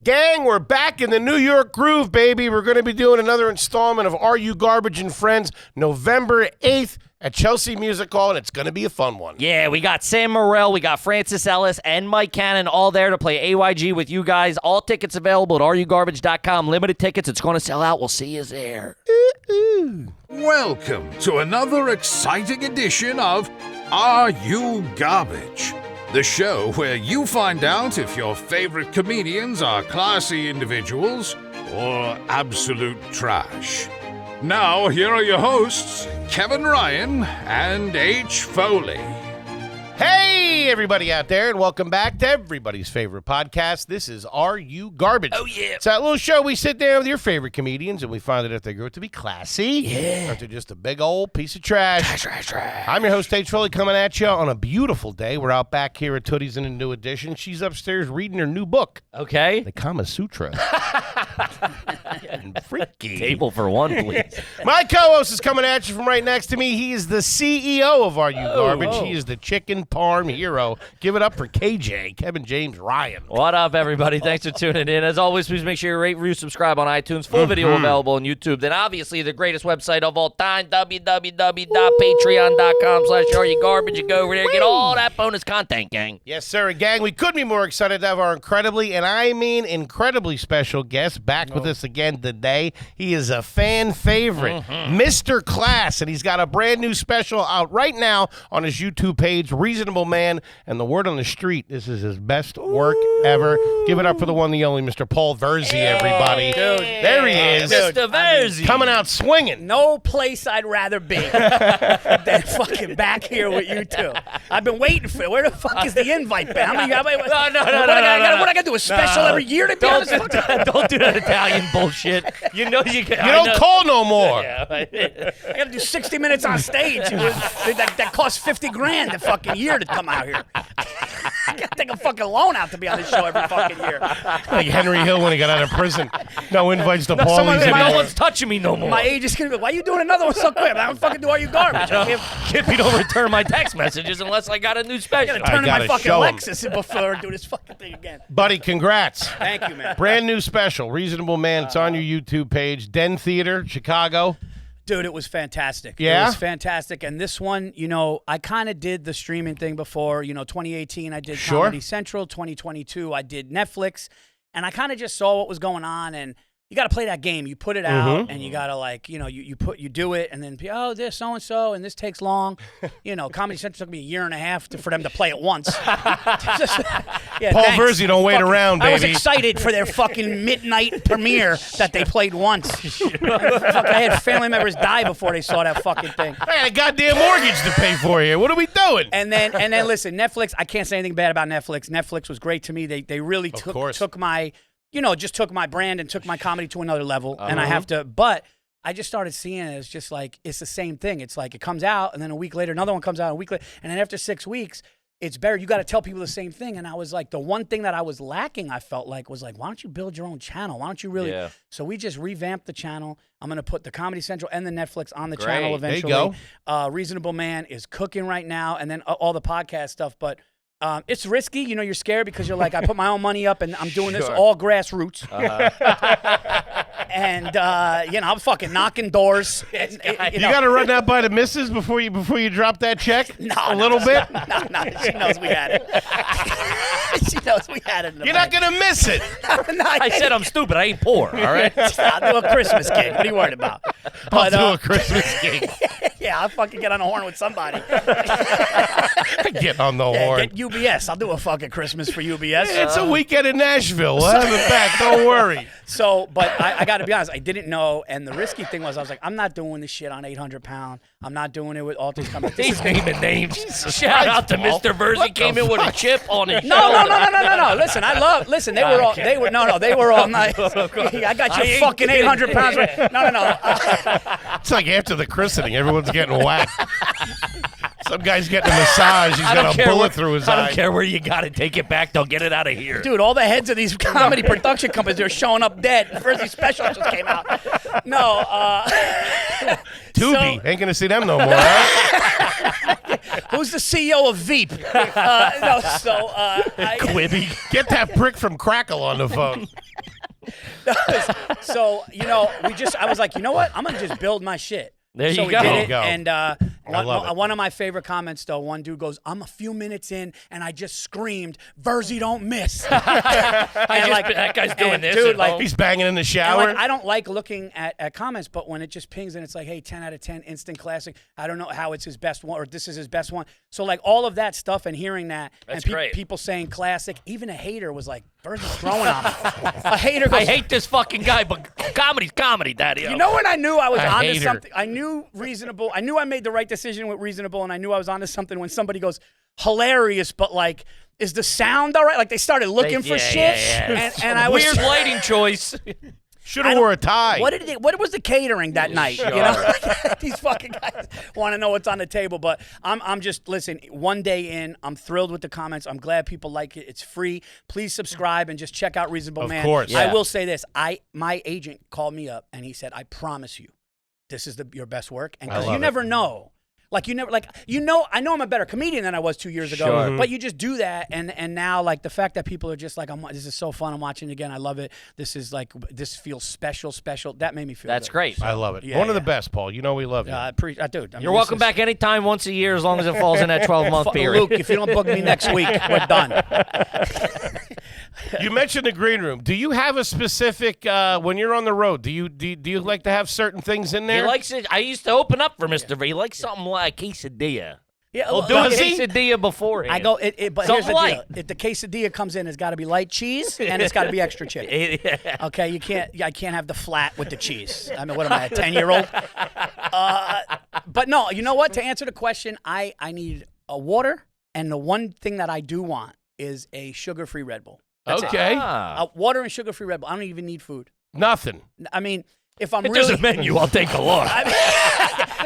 Gang, we're back in the New York groove, baby. We're going to be doing another installment of Are You Garbage and Friends, November 8th at Chelsea Music Hall, and it's going to be a fun one. Yeah, we got Sam Morrell, we got Francis Ellis, and Mike Cannon all there to play AYG with you guys. All tickets available at areyougarbage.com. Limited tickets. It's going to sell out. We'll see you there. Welcome to another exciting edition of Are You Garbage? The show where you find out if your favorite comedians are classy individuals or absolute trash. Now, here are your hosts, Kevin Ryan and H. Foley. Hey, everybody out there, and welcome back to everybody's favorite podcast. This is Are You Garbage? Oh, yeah. It's that little show we sit down with your favorite comedians, and we find out if they grow to be classy, Yeah. or if they're just a big old piece of trash. Trash. I'm your host, H. Foley, coming at you on a beautiful day. We're out back here at Tootie's in a new edition. She's upstairs reading her new book, Okay. The Kama Sutra. Getting freaky. Table for one, please. My co-host is coming at you from right next to me. He is the CEO of Are You Garbage. oh. He is the chicken parm hero. Give it up for KJ, Kevin James Ryan. What up, everybody? Thanks for tuning in. As always, please make sure you rate, review, subscribe on iTunes. Full video available on YouTube. Then, obviously, the greatest website of all time, www.patreon.com/areyougarbage. You go over there, get all that bonus content, gang. Yes, sir. And gang, we couldn't be more excited to have our incredibly, and I mean incredibly special guest back with us again today. He is a fan favorite, Mr. Class, and he's got a brand new special out right now on his YouTube page, Reasonable Man, and the word on the street, this is his best work ever. Give it up for the one, the only, Mr. Paul Virzi, everybody. Dude. There he is. Mr. Virzi. Coming out swinging. No place I'd rather be than fucking back here with you two. I've been waiting for it. Where the fuck is the invite, Ben? No. What I got to do, a special every year to be on this fucking... Don't do that Italian bullshit. You know you can. You don't call no more. Yeah. I got to do 60 minutes on stage. That costs $50,000 a fucking year to come out here. I got to take a fucking loan out to be on this show every fucking year. Like Henry Hill when he got out of prison. No invites to Paul. someone- No one's touching me no more. My agent's going to be, why are you doing another one so quick? I don't fucking do Are You Garbage. I can't Kippy don't return my text messages unless I got a new special. turn in my gotta fucking show 'em. Lexus before I do this fucking thing again. Buddy, congrats. Thank you, man. Brand new special, Reasonable Man. It's on your YouTube page. Den Theater, Chicago. Dude, it was fantastic. Yeah? It was fantastic. And this one, I kind of did the streaming thing before. 2018, I did Sure. Comedy Central. 2022, I did Netflix. And I kind of just saw what was going on. And you got to play that game. You put it out, and you got to you do it, and then this so and so, and this takes long. Comedy Central took me a year and a half for them to play it once. Yeah, Paul thanks. Virzi, don't wait around, I was baby. excited for their fucking midnight premiere that they played once. Fuck, I had family members die before they saw that fucking thing. I had a goddamn mortgage to pay for here. What are we doing? And then listen, Netflix. I can't say anything bad about Netflix. Netflix was great to me. They really took my, just took my brand and took my comedy to another level. And I have to, but I just started seeing it as just like it's the same thing. It's like it comes out, and then a week later, another one comes out, a week later, and then after 6 weeks, it's better. You got to tell people the same thing. And I was like, the one thing that I was lacking, I felt like, was like, why don't you build your own channel? Why don't you really? Yeah. So we just revamped the channel. I'm going to put the Comedy Central and the Netflix on the Great. channel There you eventually. go. Reasonable Man is cooking right now, and then all the podcast stuff. But it's risky. You're scared because you're like, I put my own money up, and I'm doing this Sure. all grassroots. And I'm fucking knocking doors. You got to run that by the missus before you drop that check? A little bit? No, she knows we had it. She knows we had it. In the You're not going to miss it. I said I'm stupid. I ain't poor, all right? I'll do a Christmas gig. What are you worried about? I'll do a Christmas gig. Yeah, I'll fucking get on the horn with somebody. Get on the horn. Get UBS. I'll do a fucking Christmas for UBS. It's a weekend in Nashville. We'll have it back. Don't worry. So, but I got to be honest, I didn't know. And the risky thing was, I was like, I'm not doing this shit on 800 pound. I'm not doing it with all these companies. He's naming names. Shout out to Mr. Virzi. Came in with a chip on his No. Listen, they were all nice. I got you fucking 800 pounds. No. It's like after the christening, everyone's getting whacked. Some guy's getting a massage. He's got a bullet through his eye. I don't care where you got it. Take it back. Don't get it out of here. Dude, all the heads of these comedy production companies, they're showing up dead. Virzi special just came out. No, Tubi. Ain't going to see them no more, huh? Who's the CEO of Veep? Quibby. Get that prick from Crackle on the phone. So, I was like, you know what? I'm going to just build my shit. There so you we go. did it, Go. and love it. one of my favorite comments, though, one dude goes, I'm a few minutes in, and I just screamed, Virzi, don't miss. That guy's doing this dude, at like, home. He's banging in the and, shower. like, I don't like looking at comments, but when it just pings and it's like, hey, 10 out of 10, instant classic. I don't know how it's his best one or this is his best one. So, like, all of that stuff and hearing that That's and great. people saying classic, even a hater was like, Virzi's throwing on me. A hater goes, I hate this fucking guy, but comedy's comedy, Daddy. you know when I knew I was onto hater. something? I knew reasonable. I knew I made the right decision with reasonable, and I knew I was onto something when somebody goes, hilarious, but like, is the sound all right? Like, they started looking for shit. And I was Weird lighting choice. Should have wore a tie. What was the catering that night? Sure. You know, these fucking guys want to know what's on the table. But I'm just listen. One day in, I'm thrilled with the comments. I'm glad people like it. It's free. Please subscribe and just check out Reasonable Man. Of course. I Yeah. will say this. My agent called me up and he said, I promise you, this is your best work. And because you never know. I know I'm a better comedian than I was 2 years ago, Sure. but you just do that, and now, like, the fact that people are just like, this is so fun, I'm watching it again, I love it, this feels special, that made me feel That's good. great. I love it. Yeah, One of the yeah. best, Paul. You know we love you. Dude, You're welcome back anytime, once a year, as long as it falls in that 12-month period. Luke, if you don't book me next week, we're done. You mentioned the green room. Do you have a specific when you're on the road? Do you like to have certain things in there? He likes it. I used to open up for Mr. V. He likes something like quesadilla. Yeah, He'll do a quesadilla beforehand. I go, but here's the Something deal. If the quesadilla comes in, it's got to be light cheese and it's got to be extra chicken. Okay, I can't have the flat with the cheese. I mean, what am I, a 10-year-old? But no, you know what? To answer the question, I need a water, and the one thing that I do want is a sugar-free Red Bull. That's Okay. it. Water and sugar-free Red Bull. I don't even need food. Nothing. I mean, if I'm If really there's a menu, I'll take a look.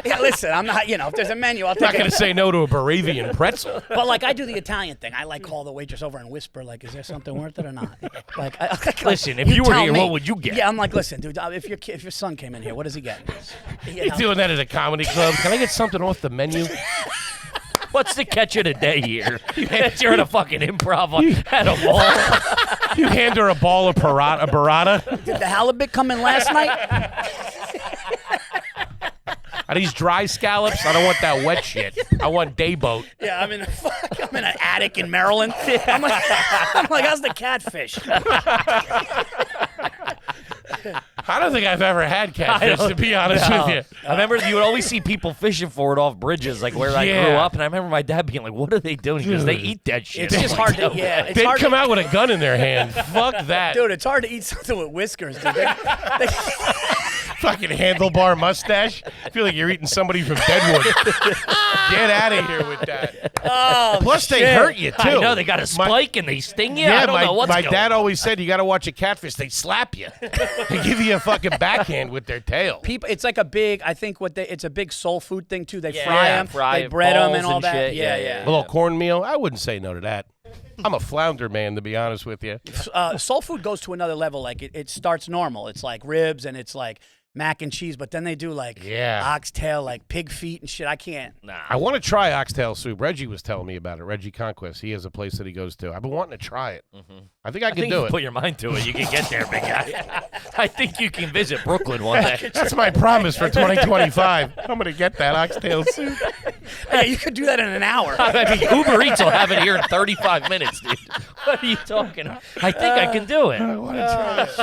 yeah, listen, I'm not. If there's a menu, I'll I'm not take going it. to say no to a Baravian pretzel. But like, I do the Italian thing. I like call the waitress over and whisper, like, "Is there something worth it or not?" Like, Listen, if you were tell here, me. what would you get? Yeah, I'm like, listen, dude. If your son came in here, what does he get? You You're know? doing that at a comedy club. Can I get something off the menu? What's the catch of the day here? You're at a fucking improv at a mall. You hand her a ball of burrata. Did the halibut come in last night? Are these dry scallops? I don't want that wet shit. I want day boat. Yeah, I'm in an attic in Maryland. I'm like, how's the catfish? I don't think I've ever had catfish, to be honest with you. I remember you would always see people fishing for it off bridges, like where I grew up, and I remember my dad being like, "What are they doing?" Because they eat that shit. It's just hard to. Yeah, it's They'd hard come to, out with a gun in their hand. Fuck that. dude. It's hard to eat something with whiskers, dude. Fucking handlebar mustache. I feel like you're eating somebody from Deadwood. Get out of here with that. Oh, Plus, they shit. hurt you, too. I know they got a spike and they sting you. I don't know what's my going dad on. always said you got to watch a catfish. They slap you. They give you a fucking backhand with their tail. People, it's like a big. I think it's a big soul food thing too. They Yeah, fry yeah, them, fry they bread them, balls and all and that. shit. Yeah, Yeah, A little cornmeal. I wouldn't say no to that. I'm a flounder man, to be honest with you. Soul food goes to another level. Like it starts normal. It's like ribs and it's like mac and cheese, but then they do like oxtail, like pig feet and shit. I can't. Nah. I want to try oxtail soup. Reggie was telling me about it. Reggie Conquest. He has a place that he goes to. I've been wanting to try it. I think I can do you it. put your mind to it. You can get there, big guy. I think you can visit Brooklyn one day. That's my promise for 2025. I'm going to get that oxtail soup. Hey, you could do that in an hour. I mean, Uber Eats will have it here in 35 minutes, dude. What are you talking about? I think I can do it.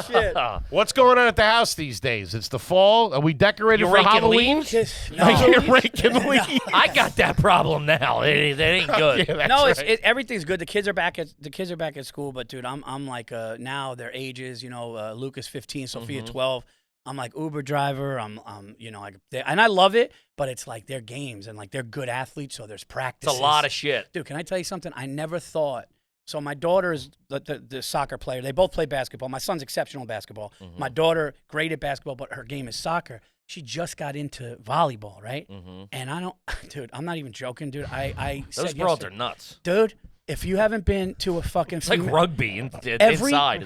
Shit. What's going on at the house these days? It's the fall. Are we decorated You're for raking Halloween? leaves? No. You're raking leaves. I got that problem now. It ain't good. Yeah, that's No, right. everything's good. The kids are back at school, but dude, I'm like now their ages. Lucas 15, Sophia 12. I'm like Uber driver. I'm and I love it, but it's like they're games and like they're good athletes, so there's practice. It's a lot of shit. Dude, can I tell you something? I never thought. So my daughter's the soccer player. They both play basketball. My son's exceptional at basketball. My daughter, great at basketball, but her game is soccer. She just got into volleyball, right? And I don't, dude, I'm not even joking, dude. I Those said girls yesterday, are nuts. dude, If you haven't been to a fucking, It's like rugby inside. It's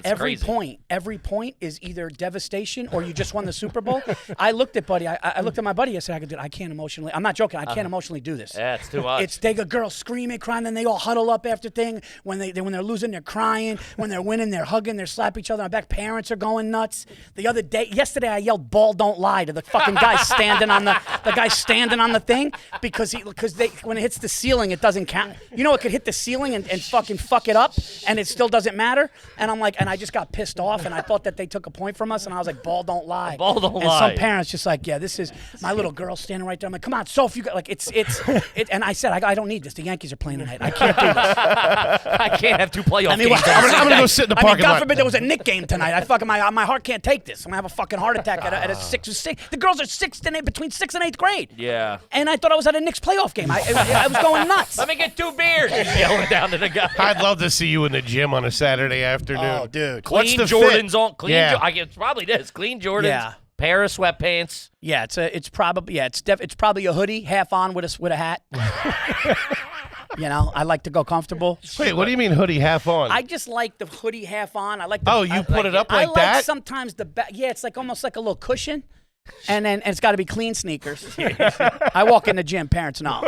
every crazy. every point is either devastation or you just won the Super Bowl. I looked at I looked at my buddy. I said, I can't emotionally. I'm not joking. I can't emotionally do this. Yeah, it's too much. They got girls screaming, crying, then they all huddle up after thing. When they're losing, they're crying. When they're winning, they're hugging. They're slapping each other on the back. Parents are going nuts. Yesterday, I yelled "Ball don't lie" to the fucking guy standing on the thing because when it hits the ceiling, it doesn't count. You know, it could hit the ceiling and fucking fuck it up, and it still doesn't matter. And I'm like, and I just got pissed off, and I thought that they took a point from us, and I was like, ball don't lie. Ball don't lie. And some parents just like, yeah, this is my little girl standing right there. I'm like, come on, Soph, you got like it's. And I said, I don't need this. The Yankees are playing tonight. I can't do this. I can't have 2 playoff games. I'm gonna go sit in the parking lot. God forbid there was a Knick game tonight. I fucking my heart can't take this. I'm gonna have a fucking heart attack at a 6 or 6. The girls are between 6th and 8th grade. Yeah. And I thought I was at a Knicks playoff game. I was going nuts. Let me get 2 beers. Yelling down to the guy. I'd love to see you in the gym on a Saturday afternoon. Oh, dude. Clean What's the Jordans fit? on. Clean. Yeah. It's probably this. Clean Jordans. Yeah. Pair of sweatpants. Yeah, it's probably a hoodie, half on with a hat. You know, I like to go comfortable. Wait, what do you mean hoodie half on? I just like the hoodie half on. I like. You put it up like that? I like sometimes the back. Yeah, it's like almost like a little cushion. And it's got to be clean sneakers. I walk in the gym, parents know.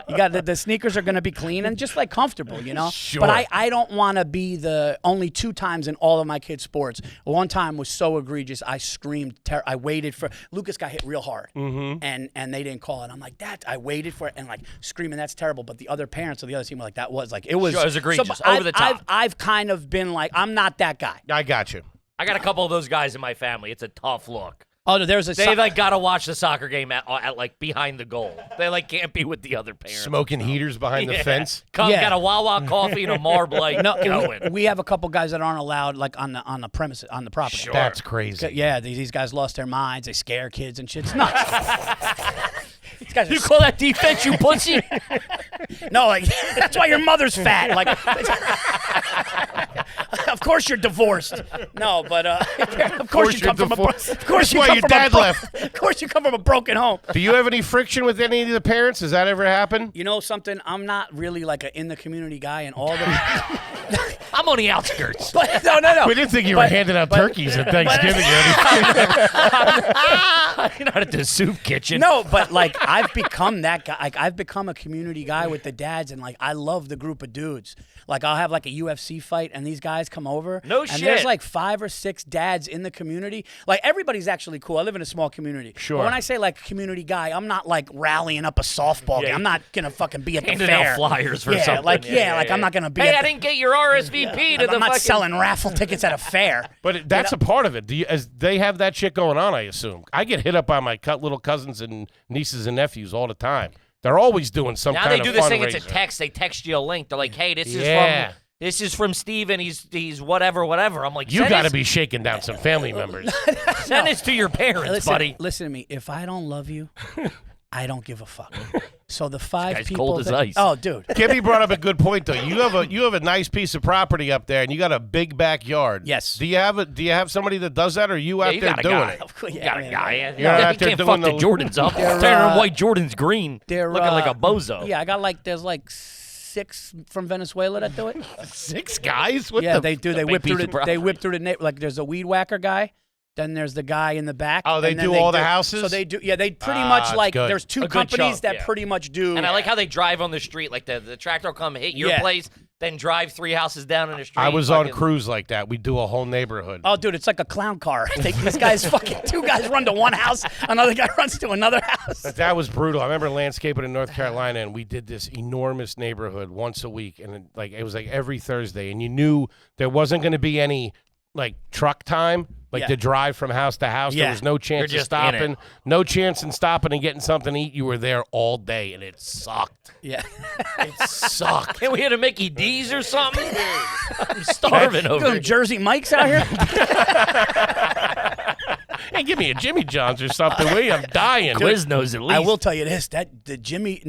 You got the sneakers are going to be clean and just like comfortable, you know. Sure. But I don't want to be the only 2 times in all of my kids' sports. One time was so egregious, I screamed. I waited for Lucas got hit real hard, and they didn't call it. I'm like that. I waited for it and like screaming. That's terrible. But the other parents of the other team were like that was like it was. Sure, it was egregious, so, over the top. I've kind of been like I'm not that guy. I got you. I got a couple of those guys in my family. It's a tough look. Oh, no, there's a. They like gotta watch the soccer game at like behind the goal. They like can't be with the other parents. Smoking heaters behind the fence. Got a Wawa coffee and a Marb Light. Going. We have a couple guys that aren't allowed like on the premises on the property. Sure. That's crazy. Yeah, these guys lost their minds. They scare kids and shit. It's nuts. These guys are You call that defense, you pussy? no, like that's why your mother's fat. Like, of course you're divorced. No, but of course you come from Of course your dad left. Of course you come from a broken home. Do you have any friction with any of the parents? Has that ever happened? You know something? I'm not really like a in the community guy, and all the. I'm on the outskirts. But, no. We didn't think you were handing out turkeys at Thanksgiving or anything. You're not at the soup kitchen. No, but like I've become that guy. Like I've become a community guy with the dads, and like I love the group of dudes. Like I'll have like a UFC fight, and these guys come over. No and shit. There's like 5 or 6 dads in the community. Like everybody's actually cool. I live in a small community. Sure. But when I say like community guy, I'm not like rallying up a softball game. I'm not gonna fucking be at the Handing fair. out flyers for yeah, something. like I'm not gonna be. Hey, at I didn't get your RSVP to the I'm not fucking. selling raffle tickets at a fair. But that's a part of it. As they have that shit going on, I assume. I get hit up by my little cousins and nieces and nephews all the time. They're always doing some Now kind they of do this thing. fundraiser. It's a text. They text you a link. They're like, "Hey, this is from Steven. He's whatever. I'm like, You got to be shaking down some family members. Send this to your parents, buddy. Listen to me. If I don't love you, I don't give a fuck. So the 5 guy's people. cold as ice. Oh, dude. Kimmy brought up a good point though. You have a nice piece of property up there, and you got a big backyard. Yes. Do you have somebody that does that, or are you out You there got a doing guy. it? You got a guy. You're out You there can't doing fuck the Jordans up. Turning white Jordans green. They're looking like a bozo. Yeah, I got there's 6 from Venezuela that do it. 6 guys? What Yeah, the they do. They big whip through piece of the. They whip through the. Like there's a weed whacker guy. Then there's the guy in the back. Oh, they and then do all the houses? So they do. Yeah, they pretty much like. good. There's 2 A good companies chunk, that yeah. pretty much do. And I like how they drive on the street. Like the tractor will come hit your Yeah. place, then drive 3 houses down in the street. I was on fucking- cruise like that. We do a whole neighborhood. Oh, dude, it's like a clown car. These guys fucking 2 guys run to one house, another guy runs to another house. That was brutal. I remember landscaping in North Carolina, and we did this enormous neighborhood once a week, and it was like every Thursday, and you knew there wasn't going to be any like truck time, like Yeah. to drive from house to house. Yeah. There was no chance of just in stopping, it. no chance in stopping and getting something to eat. You were there all day, and it sucked. Yeah. It sucked. Can we hit a Mickey D's or something? I'm starving over Them here. Jersey Mike's out here. Hey, give me a Jimmy John's or something. I'm dying. Quiznos at least. I will tell you this: not the Jimmy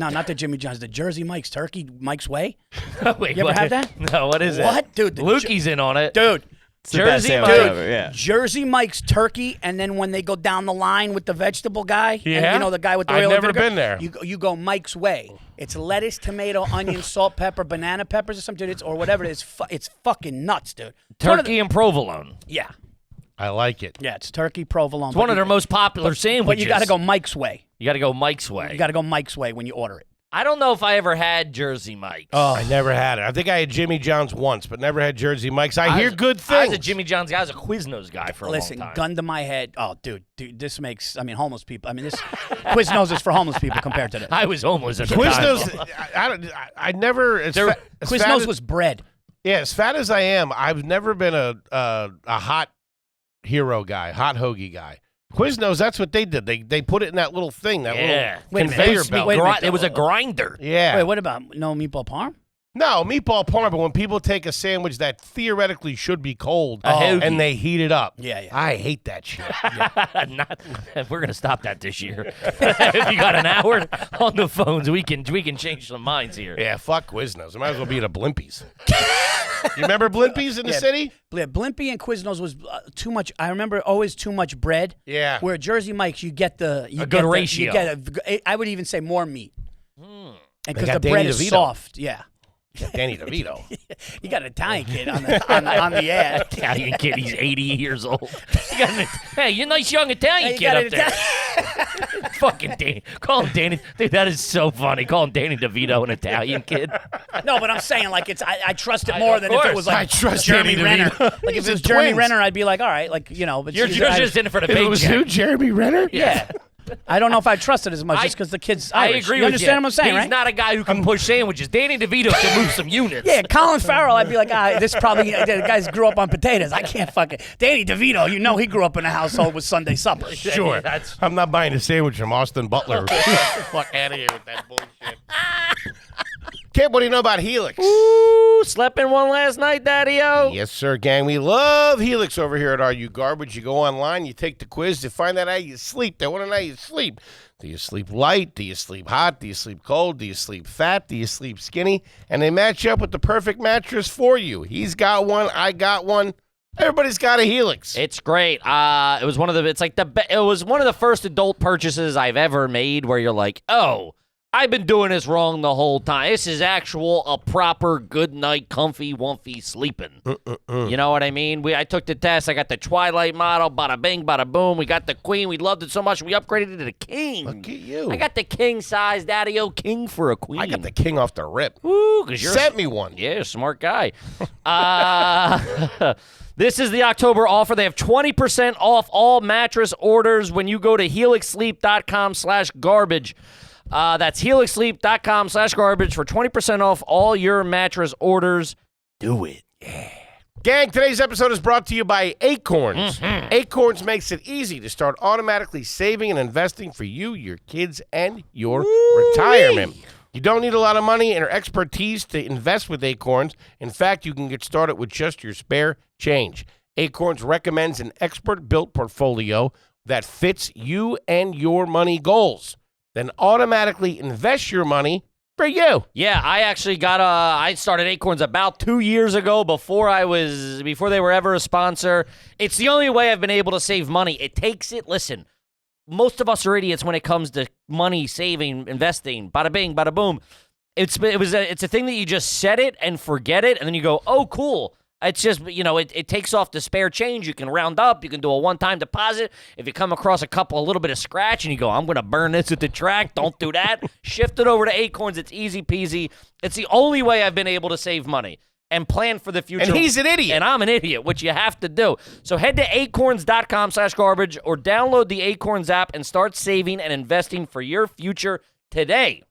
John's, the Jersey Mike's Turkey Mike's Way. Wait, You ever what? have that? No, what is it? What? Dude, Lukey's in on it. Dude, It's the best Jersey sandwich Mike. ever, yeah. Jersey Mike's turkey, and then when they go down the line with the vegetable guy, and, Yeah? you know, the guy with the I've oil and never vinegar, been there. You go Mike's way. It's lettuce, tomato, onion, salt, pepper, banana peppers or something, or whatever it is. It's fucking nuts, dude. It's one of Turkey and provolone. yeah. I like it. Yeah, it's turkey, provolone. It's one of their most popular sandwiches. But you got to go Mike's way. You got to go Mike's way. You got to go Mike's way when you order it. I don't know if I ever had Jersey Mike's. Oh, I never had it. I think I had Jimmy John's once, but never had Jersey Mike's. I hear good things. I was a Jimmy John's guy. I was a Quiznos guy for a Listen, long time. gun to my head. Oh, dude, this makes, homeless people. This Quiznos is for homeless people compared to this. I was homeless at the Quiznos, time. I never. Quiznos was bread. Yeah, as fat as I am, I've never been a hot hero guy, hot hoagie guy. Quiznos, that's what they did. They put it in that little thing, that Yeah. little conveyor belt. Wait a minute. It was a grinder. Yeah. Wait, what about no meatball parm? No, meatball parm, but when people take a sandwich that theoretically should be cold hoagie. and they heat it up. Yeah. I hate that shit. We're gonna stop that this year. If you got an hour on the phones, we can change some minds here. Yeah, fuck Quiznos. I might as well be at a Blimpies. You remember Blimpies in the city? Yeah, Blimpie and Quiznos was too much. I remember always too much bread. Yeah. Where at Jersey Mike's, you get the good ratio. You get I would even say more meat. And because got the bread Danny is DeVito. soft. Yeah. Danny DeVito. You got an Italian kid on the ad. Italian kid, he's 80 years old. Hey, you're a nice young Italian You kid got up an there. Fucking Danny. Call him Danny. Dude, that is so funny. Call him Danny DeVito, an Italian kid. No, but I'm saying like I trust it more than if it was I like trust Jeremy Danny Renner. DeVito. Like if He's it was the Jeremy twins. Renner, I'd be like, all right, like but You're just in it for the If it was who, paycheck. Jeremy Renner? yeah. I don't know if I trust it as much just because the kid's I Irish. agree you with understand what I'm saying, He's right? not a guy who can push sandwiches. Danny DeVito can move some units. Yeah, Colin Farrell, I'd be like, this probably, the guys grew up on potatoes. I can't fucking. Danny DeVito, he grew up in a household with Sunday suppers. Sure. That's- I'm not buying a sandwich from Austin Butler. Fuck out of here with that bullshit. Kid, what do you know about Helix? Ooh, slept in one last night, Daddy-O. Yes, sir, gang. We love Helix over here at Are You Garbage. You go online, you take the quiz to find out how you sleep. They want to know how you sleep. Do you sleep light? Do you sleep hot? Do you sleep cold? Do you sleep fat? Do you sleep skinny? And they match you up with the perfect mattress for you. He's got one. I got one. Everybody's got a Helix. It's great. It was one of the first adult purchases I've ever made where you're like, oh, I've been doing this wrong the whole time. This is a proper good night, comfy, wumpy sleeping. You know what I mean? I took the test. I got the Twilight model. Bada bing, bada boom. We got the Queen. We loved it so much. We upgraded it to the King. Look at you. I got the king size, Daddy-O, King for a Queen. I got the King off the rip. Woo, 'cause you're Sent me one. Yeah, you're a smart guy. This is the October offer. They have 20% off all mattress orders when you go to helixsleep.com/garbage. That's helixsleep.com/garbage for 20% off all your mattress orders. Do it. Gang, today's episode is brought to you by Acorns. Acorns makes it easy to start automatically saving and investing for you, your kids, and your retirement. You don't need a lot of money or expertise to invest with Acorns. In fact, you can get started with just your spare change. Acorns recommends an expert-built portfolio that fits you and your money goals. Then automatically invest your money for you. Yeah, I actually I started Acorns about 2 years ago before they were ever a sponsor. It's the only way I've been able to save money. Listen, most of us are idiots when it comes to money saving, investing, bada bing, bada boom. It's a thing that you just set it and forget it, and then you go, oh, cool. It's just, it takes off the spare change. You can round up. You can do a one-time deposit. If you come across a little bit of scratch and you go, I'm going to burn this at the track, don't do that. Shift it over to Acorns. It's easy peasy. It's the only way I've been able to save money and plan for the future. And he's an idiot. And I'm an idiot, which you have to do. So head to acorns.com/garbage or download the Acorns app and start saving and investing for your future today.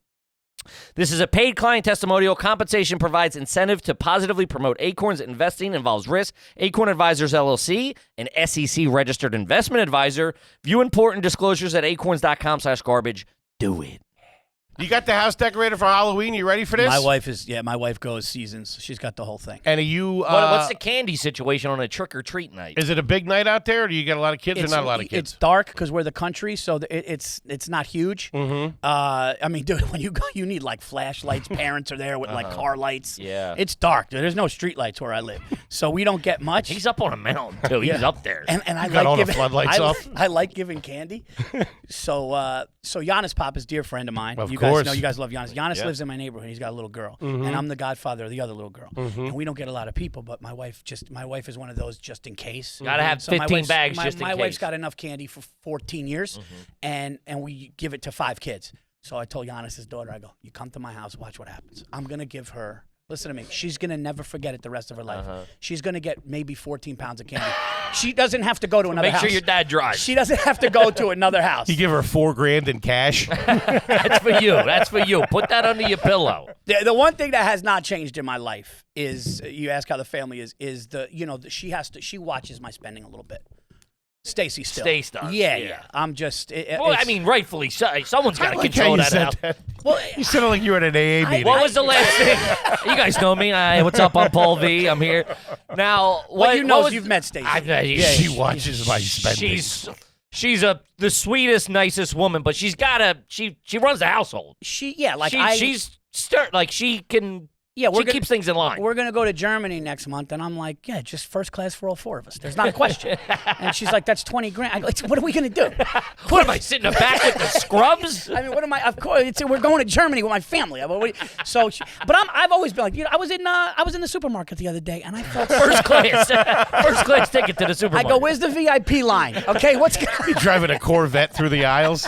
This is a paid client testimonial. Compensation provides incentive to positively promote Acorns. Investing involves risk. Acorn Advisors, LLC, an SEC-registered investment advisor. View important disclosures at acorns.com/garbage. Do it. You got the house decorated for Halloween? You ready for this? My wife goes seasons. She's got the whole thing. And are you... what's the candy situation on a trick-or-treat night? Is it a big night out there, or do you get a lot of kids or not a lot of kids? It's dark because we're the country, so it's not huge. Mm-hmm. I mean, dude, when you go, you need like flashlights. Parents are there with like car lights. Yeah. It's dark. Dude. There's no street lights where I live, so we don't get much. He's up on a mountain, too. He's up there. And I got like all the giving floodlights off? I like giving candy. So Giannis Pop is a dear friend of mine. Of you course. guys know you guys love Giannis. Giannis lives in my neighborhood. He's got a little girl, and I'm the godfather of the other little girl. And we don't get a lot of people, but my wife is one of those just in case. Gotta have 15 bags just in my case. wife's got enough candy for 14 years, and we give it to 5 kids. So I told Giannis's daughter, I go, you come to my house, watch what happens. I'm gonna give her. Listen to me. She's going to never forget it the rest of her life. She's going to get maybe 14 pounds of candy. She doesn't have to go to another house. Make sure your dad drives. She doesn't have to go to another house. You give her $4,000 in cash. That's for you. That's for you. Put that under your pillow. The one thing that has not changed in my life is, you ask how the family is she watches my spending a little bit. Stacy still. Stace does. Yeah. I'm just. Well, I mean, rightfully so. Someone's got to control that out. Well, you sounded like you were at an AA meeting. What was the last thing? You guys know me. What's up? I'm Paul V. I'm here. Now, what you know is you've met Stacy. She watches my spending. She's the sweetest, nicest woman, but she's got to. She runs the household. She can. Yeah, she keeps things in line. We're going to go to Germany next month, and I'm like, yeah, just first class for all 4 of us. There's not a question. And she's like, that's $20,000. I go, what are we going to do? What am I, sitting in the back with the scrubs? I mean, what am I? Of course, we're going to Germany with my family. I've always been like, I was in the supermarket the other day, and I felt first class ticket to the supermarket. I go, where's the VIP line? Okay, you driving a Corvette through the aisles?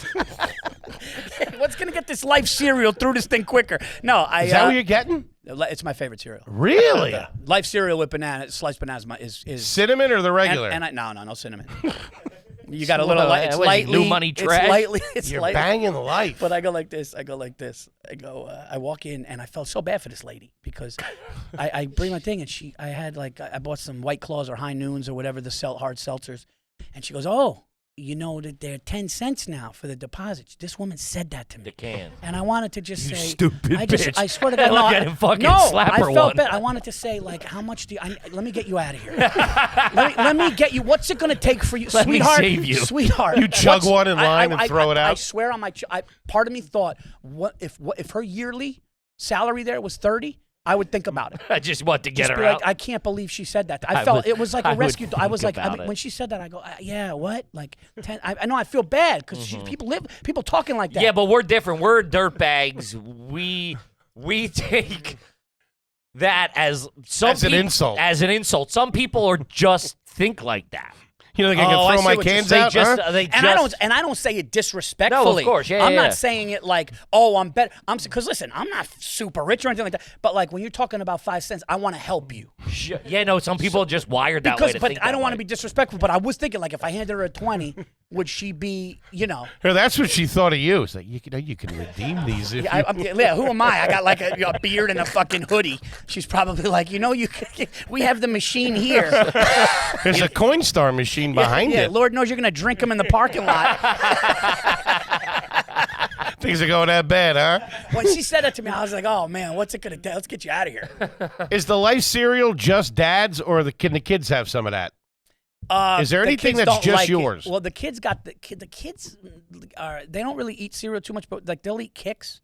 What's going to get this Life cereal through this thing quicker? No, Is that what you're getting? It's my favorite cereal. Really? Life cereal with sliced bananas is cinnamon or the regular? No cinnamon. You got a little light. It's lightly new money trash. You're banging life. But I go like this. I walk in, and I felt so bad for this lady because I bring my thing, and I bought some White Claws or High Noons or whatever the hard seltzers, and she goes, oh. You know that they're 10 cents now for the deposits. This woman said that to me. The can. And I wanted to just say, stupid bitch. I swear to God, look at him fucking slap her I felt one. bad. I wanted to say, like, how much do you, let me get you out of here. let me get you. What's it going to take for you, let sweetheart? Me save you. Sweetheart. You chug one in line and throw it out? I swear on my, part of me thought, what if her yearly salary there was 30? I would think about it. I just want to get her like, out. I can't believe she said that. I felt it was like a rescue. I was like, when she said that, I go, yeah, what? Like 10. I know I feel bad because people talking like that. Yeah, but we're different. We're dirtbags. We take that as an insult. As an insult. Some people are just think like that. You know, I can throw my cans out. I don't say it disrespectfully. No, of course, I'm not saying it like, oh, I'm better. Because listen, I'm not super rich or anything like that. But like when you're talking about 5 cents, I want to help you. Yeah, no, some people are just wired that way. But I don't want to be disrespectful. But I was thinking like, if I handed her a 20, would she be, That's what she thought of you. It's like you can redeem these. If who am I? I got like a beard and a fucking hoodie. She's probably like, we have the machine here. There's a Coinstar machine behind it. Lord knows you're going to drink them in the parking lot. Things are going that bad, huh? When she said that to me, I was like, oh, man, what's it going to do? Let's get you out of here. Is the Life cereal just dad's, or can the kids have some of that? Is there anything that's just yours? Well, the kids the kids they don't really eat cereal too much, but like they'll eat Kix.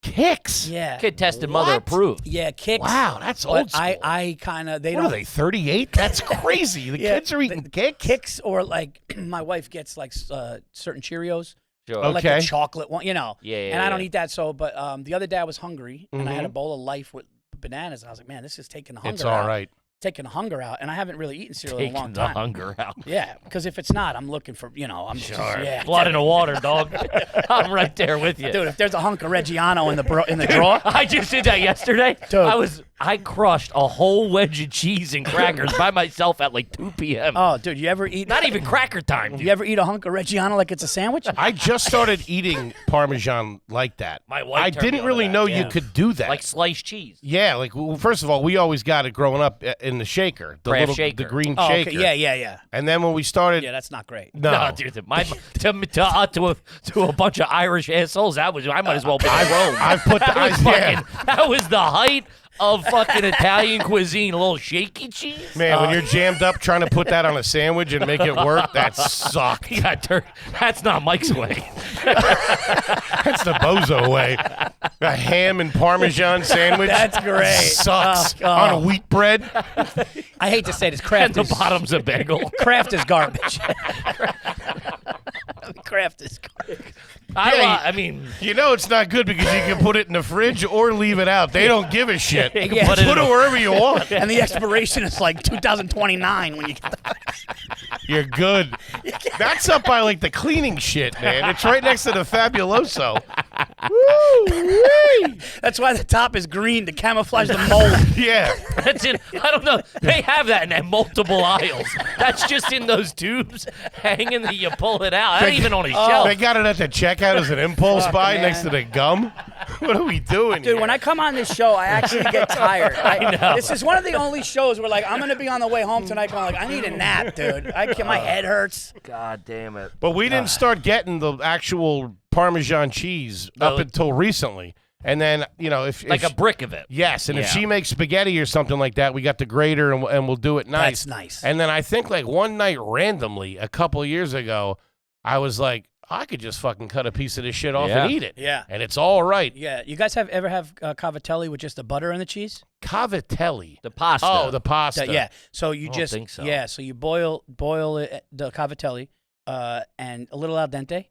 Kix? Yeah. Kid tested, mother approved. Yeah, Kix. What old school. I kind of, What are they, 38? That's crazy. The kids are eating Kix? Kix, or like my wife gets like certain Cheerios. Sure. Or like the chocolate one, Yeah. And I don't eat that, but the other day I was hungry, and I had a bowl of Life with bananas, and I was like, man, this is taking the hunger out. It's all right. Taking the hunger out, and I haven't really eaten cereal in a long time. Taking the hunger out. Yeah, because if it's not, I'm looking for, I'm sure. just, blood in the water, dog. I'm right there with you. Dude, if there's a hunk of Reggiano in the drawer. I just did that yesterday. Dude. I was I crushed a whole wedge of cheese and crackers by myself at like 2 p.m. Oh, dude, you ever eat? Not even cracker time. Dude. You ever eat a hunk of Reggiano like it's a sandwich? I just started eating Parmesan like that. My wife I turned me didn't on to really that, know yeah. you could do that. Like sliced cheese. Yeah, like well, first of all, we always got it growing up in the shaker, the Kraft little shaker. the green Oh, shaker. okay. Yeah. And then when we started, Yeah, that's not great. no, dude, to a bunch of Irish assholes, I might as well be in Rome. I've put the That was the height of fucking Italian cuisine. A little shaky cheese. Man, when you're jammed up trying to put that on a sandwich and make it work, that sucks. That's not Mike's way. That's the bozo way. A ham and Parmesan sandwich. That's great. Sucks on a wheat bread. I hate to say this, And Kraft the is bottom's a bagel. Kraft is garbage. Kraft is garbage. I mean, You know it's not good because you can put it in the fridge or leave it out. They don't give a shit. You can Yeah. put it Put in it wherever you want. And the expiration is like 2029 when you get the You're good. That's up by like the cleaning shit, man. It's right next to the Fabuloso. Woo-wee. That's why the top is green to camouflage the mold. Yeah. That's in. I don't know. They have that in multiple aisles. That's just in those tubes hanging that you pull it out. Not even on a shelf. They got it at the checkout as an impulse buy man. next to the gum. What are we doing Dude, here? when I come on this show, I actually get tired. I know. This is one of the only shows where, like, I'm going to be on the way home tonight going, like, I need a nap, dude. My head hurts. God damn it. But we didn't start getting the actual Parmesan cheese up until recently. And then, you know, if Like a brick of it. yes, and if Yeah. she makes spaghetti or something like that, we got the grater and we'll do it nice. That's nice. And then I think like one night randomly a couple of years ago, I was like, I could just fucking cut a piece of this shit off Yeah. and eat it. Yeah. And it's all right. Yeah. You guys ever have cavatelli with just the butter and the cheese? Cavatelli. The pasta. Oh, the pasta. Yeah. So you I don't just think so. yeah. So you boil it, the cavatelli, and a little al dente,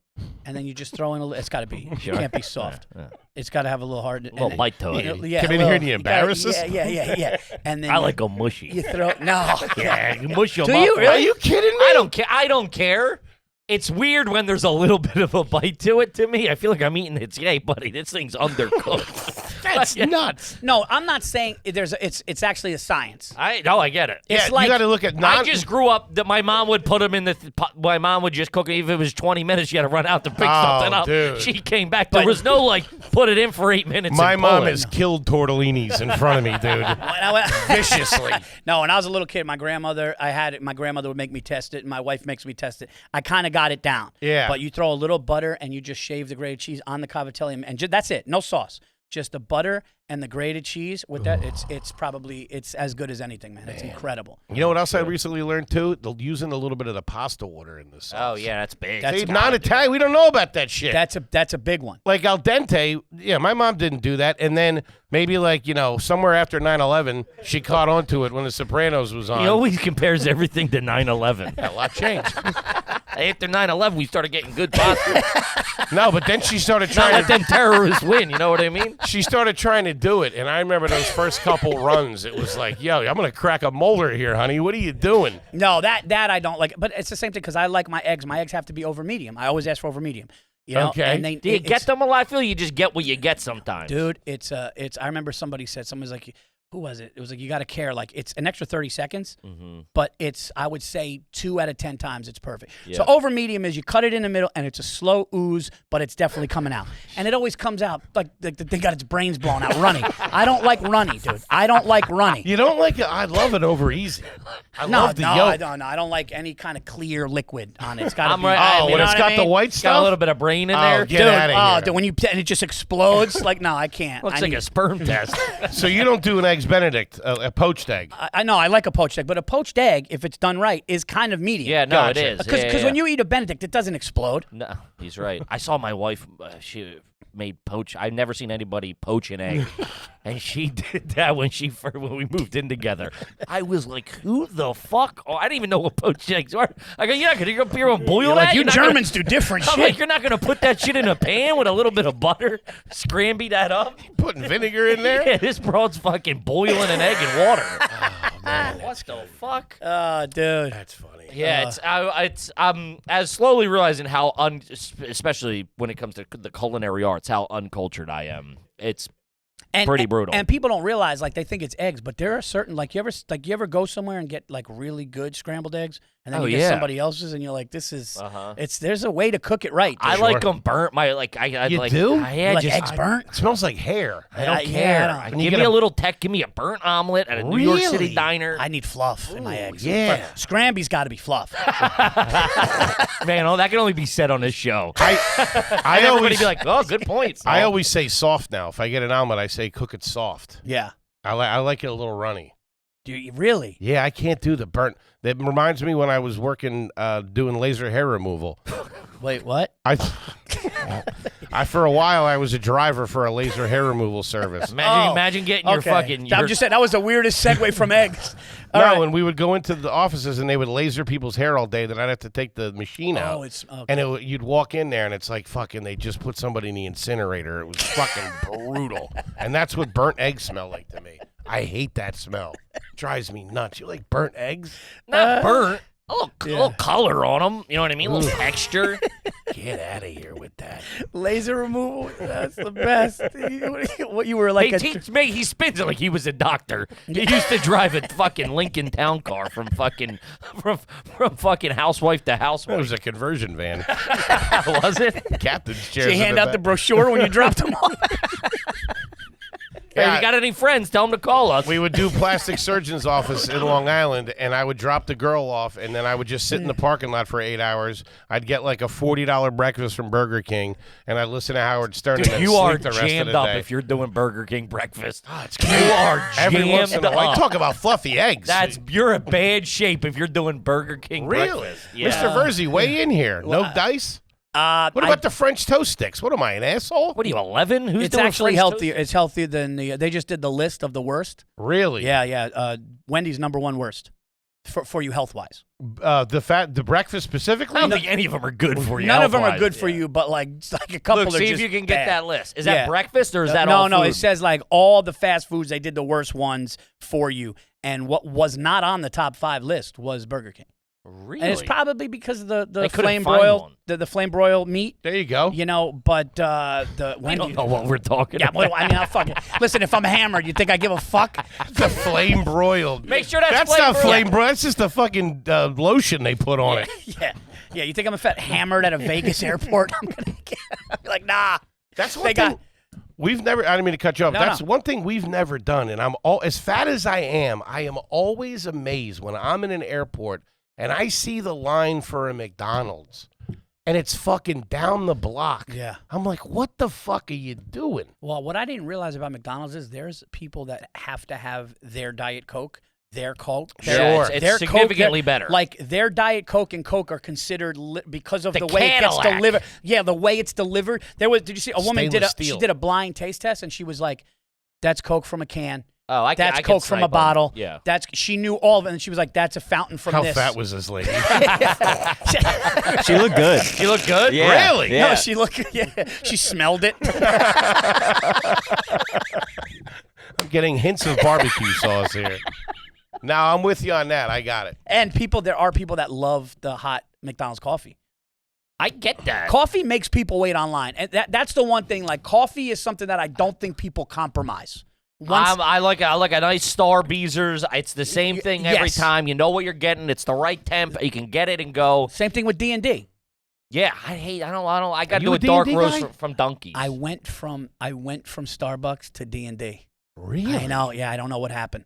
and then you just throw in it's got to be. Sure. It can't be soft. Yeah. It's got to have a little hard. A little bite to it. Yeah. Come a in here little- and you gotta- embarrass us? Yeah. And then I like them mushy. you throw no. Yeah, you mush them Do up. you really? Are you kidding me? I don't care. I don't care. It's weird when there's a little bit of a bite to it. To me, I feel like I'm eating it. Hey, buddy, this thing's undercooked. That's nuts. No, I'm not saying it's actually a science. I get it. Yeah, It's like- you got to look at I just grew up that my mom would put them in the. My mom would just cook it. Even if it was 20 minutes, she had to run out to pick something up. dude. She came back. There was no like put it in for 8 minutes. My and pull mom it. has killed tortellinis in front of me, dude. Viciously. No, when I was a little kid, my grandmother would make me test it, and my wife makes me test it. I kind of got it down. Yeah. But you throw a little butter and you just shave the grated cheese on the cavatelli, and that's it. No sauce. Just the butter and the grated cheese. With that, it's as good as anything, man. It's incredible. You know what else I recently learned too? Using a little bit of the pasta water in this. Oh yeah, that's big. That's See, non-Italian, we don't know about that shit. That's a big one. Like al dente, yeah, my mom didn't do that. And then maybe like, you know, somewhere after 9/11, she caught on to it when The Sopranos was on. He always compares everything to 9/11. A lot changed. After 9/11, we started getting good pasta. No, but then she started Not trying let to them terrorists win. You know what I mean? she started trying to do it, and I remember those first couple runs. It was like, yo, I'm gonna crack a molder here, honey. What are you doing? No, that I don't like. But it's the same thing because I like my eggs. My eggs have to be over medium. I always ask for over medium. You know? Okay. And Do you get them a lot? I feel you just get what you get sometimes. dude? It's. I remember someone's like, who was it? It was like you got to care. Like it's an extra 30 seconds, but it's I would say 2 out of 10 times it's perfect. So over medium is you cut it in the middle and it's a slow ooze, but it's definitely coming out. And it always comes out like the thing got its brains blown out runny. I don't like runny, dude. I don't like runny. You don't like it? I love it over easy. I love the yolk. I don't. I don't like any kind of clear liquid on it. It's got to I'm be. right. Oh, you when know it's what got I the mean? white It's got a stuff? little bit of brain in Oh, there. get out of here. Dude, when and it just explodes, like no, I can't. Looks I like need- a sperm test. So you don't do an eggs Benedict, a poached egg. I know I like a poached egg, but a poached egg, if it's done right, is kind of medium. Yeah, no, Gotcha. it is. Because when you eat a Benedict, it doesn't explode. No, he's right. I saw my wife. She made poach. I've never seen anybody poach an egg, and she did that when we moved in together. I was like, "Who the fuck?" Oh, I didn't even know what poached eggs are. I go, "Yeah, could you go up here and boil You're that?" like, you You're not Germans do different I'm shit. like, "You're not gonna put that shit in a pan with a little bit of butter, scramby that up." Putting vinegar in there? Yeah, this broad's fucking boiling an egg in water. Oh, man. What the fuck? Dude. That's funny. Yeah, I'm as slowly realizing how especially when it comes to the culinary arts, how uncultured I am. pretty brutal. And people don't realize, like, they think it's eggs, but there are certain, like, you ever go somewhere and get, like, really good scrambled eggs, and then you get somebody else's, and you're like, this is, there's a way to cook it right. I like them burnt. You do? You like eggs burnt? It smells like hair. I don't care. Give me a little give me a burnt omelet at a New York City diner. I need fluff in my eggs. Yeah. Scramby's got to be fluff. Man, that can only be said on this show. I always be like, oh, good points. I always say soft now. If I get an omelet, I say cook it soft. Yeah. I like it a little runny. Do you really? Yeah, I can't do the burnt. That reminds me when I was working doing laser hair removal. Wait, what? I for a while I was a driver for a laser hair removal service. Imagine getting your fucking. I'm just saying that was the weirdest segue from eggs. And we would go into the offices and they would laser people's hair all day. Then I'd have to take the machine out. And you'd walk in there and it's like fucking. They just put somebody in the incinerator. It was fucking brutal. And that's what burnt eggs smell like to me. I hate that smell. It drives me nuts. You like burnt eggs? Not burnt. A little color on them. You know what I mean? A little texture. Get out of here with that. Laser removal. That's the best. What you were like? He spins it like he was a doctor. He used to drive a fucking Lincoln Town Car from fucking housewife to housewife. It was a conversion van. Was it? Captain's chair. Did you hand out the brochure when you dropped them off? Hey, if you got any friends, tell them to call us. We would do plastic surgeon's office in Long Island, and I would drop the girl off, and then I would just sit in the parking lot for 8 hours. I'd get like a $40 breakfast from Burger King, and I'd listen to Howard Stern. Dude, and you sleep are the rest of jammed the up day. if you're doing Burger King breakfast. Oh, it's you are jammed up. Talk about fluffy eggs. You're in bad shape if you're doing Burger King breakfast. Yeah. Mr. Virzi, weigh in here. No dice? What about the French toast sticks? What am I, an asshole? What are you, 11? Who's it's doing actually French healthier. toast? It's healthier than they just did the list of the worst. Really? Yeah. Wendy's #1 worst for you health wise. The breakfast specifically? I don't think any of them are good for you. None of them are good for you, but like a couple Look, are see just if you can get bad. that list. Is that breakfast or is that no, all No, food? it says like all the fast foods, they did the worst ones for you. And what was not on the top 5 list was Burger King. Really? And it's probably because of the flame broil, the flame broil meat. There you go. You know, but the I don't know what we're talking about. Yeah, I mean, I'll fucking listen. If I'm hammered, you think I give a fuck? The flame broiled. Make sure that's not flame broiled. That's just the fucking lotion they put on it. Yeah. You think I'm a fat hammered at a Vegas airport? I'm gonna be like, nah. That's one thing. We've never. I didn't mean to cut you off. That's one thing we've never done. And I'm as fat as I am always amazed when I'm in an airport and I see the line for a McDonald's, and it's fucking down the block. Yeah. I'm like, what the fuck are you doing? Well, what I didn't realize about McDonald's is there's people that have to have their Diet Coke, their Coke. Sure. It's significantly better. Like, their Diet Coke and Coke are considered, because of the way Cadillac. it gets delivered. Yeah, the way it's delivered. Did you see, a woman Steel. she did a blind taste test, and she was like, that's Coke from a can. Oh, that's Coke from a bottle. Yeah. she knew all of it, and she was like, that's a fountain from this. How fat was this lady? She looked good. She looked good? Yeah. Really? Yeah. No, she looked, she smelled it. I'm getting hints of barbecue sauce here. Now, I'm with you on that. I got it. And there are people that love the hot McDonald's coffee. I get that. Coffee makes people wait online. And that's the one thing. Like, coffee is something that I don't think people compromise. I like a nice Starbucks. It's the same thing every Yes. time. You know what you're getting. It's the right temp. You can get it and go. Same thing with D&D. Yeah, I got to you do a a dark D&D roast guy? from Dunkies. I went from Starbucks to D&D. Really? I know. Yeah, I don't know what happened.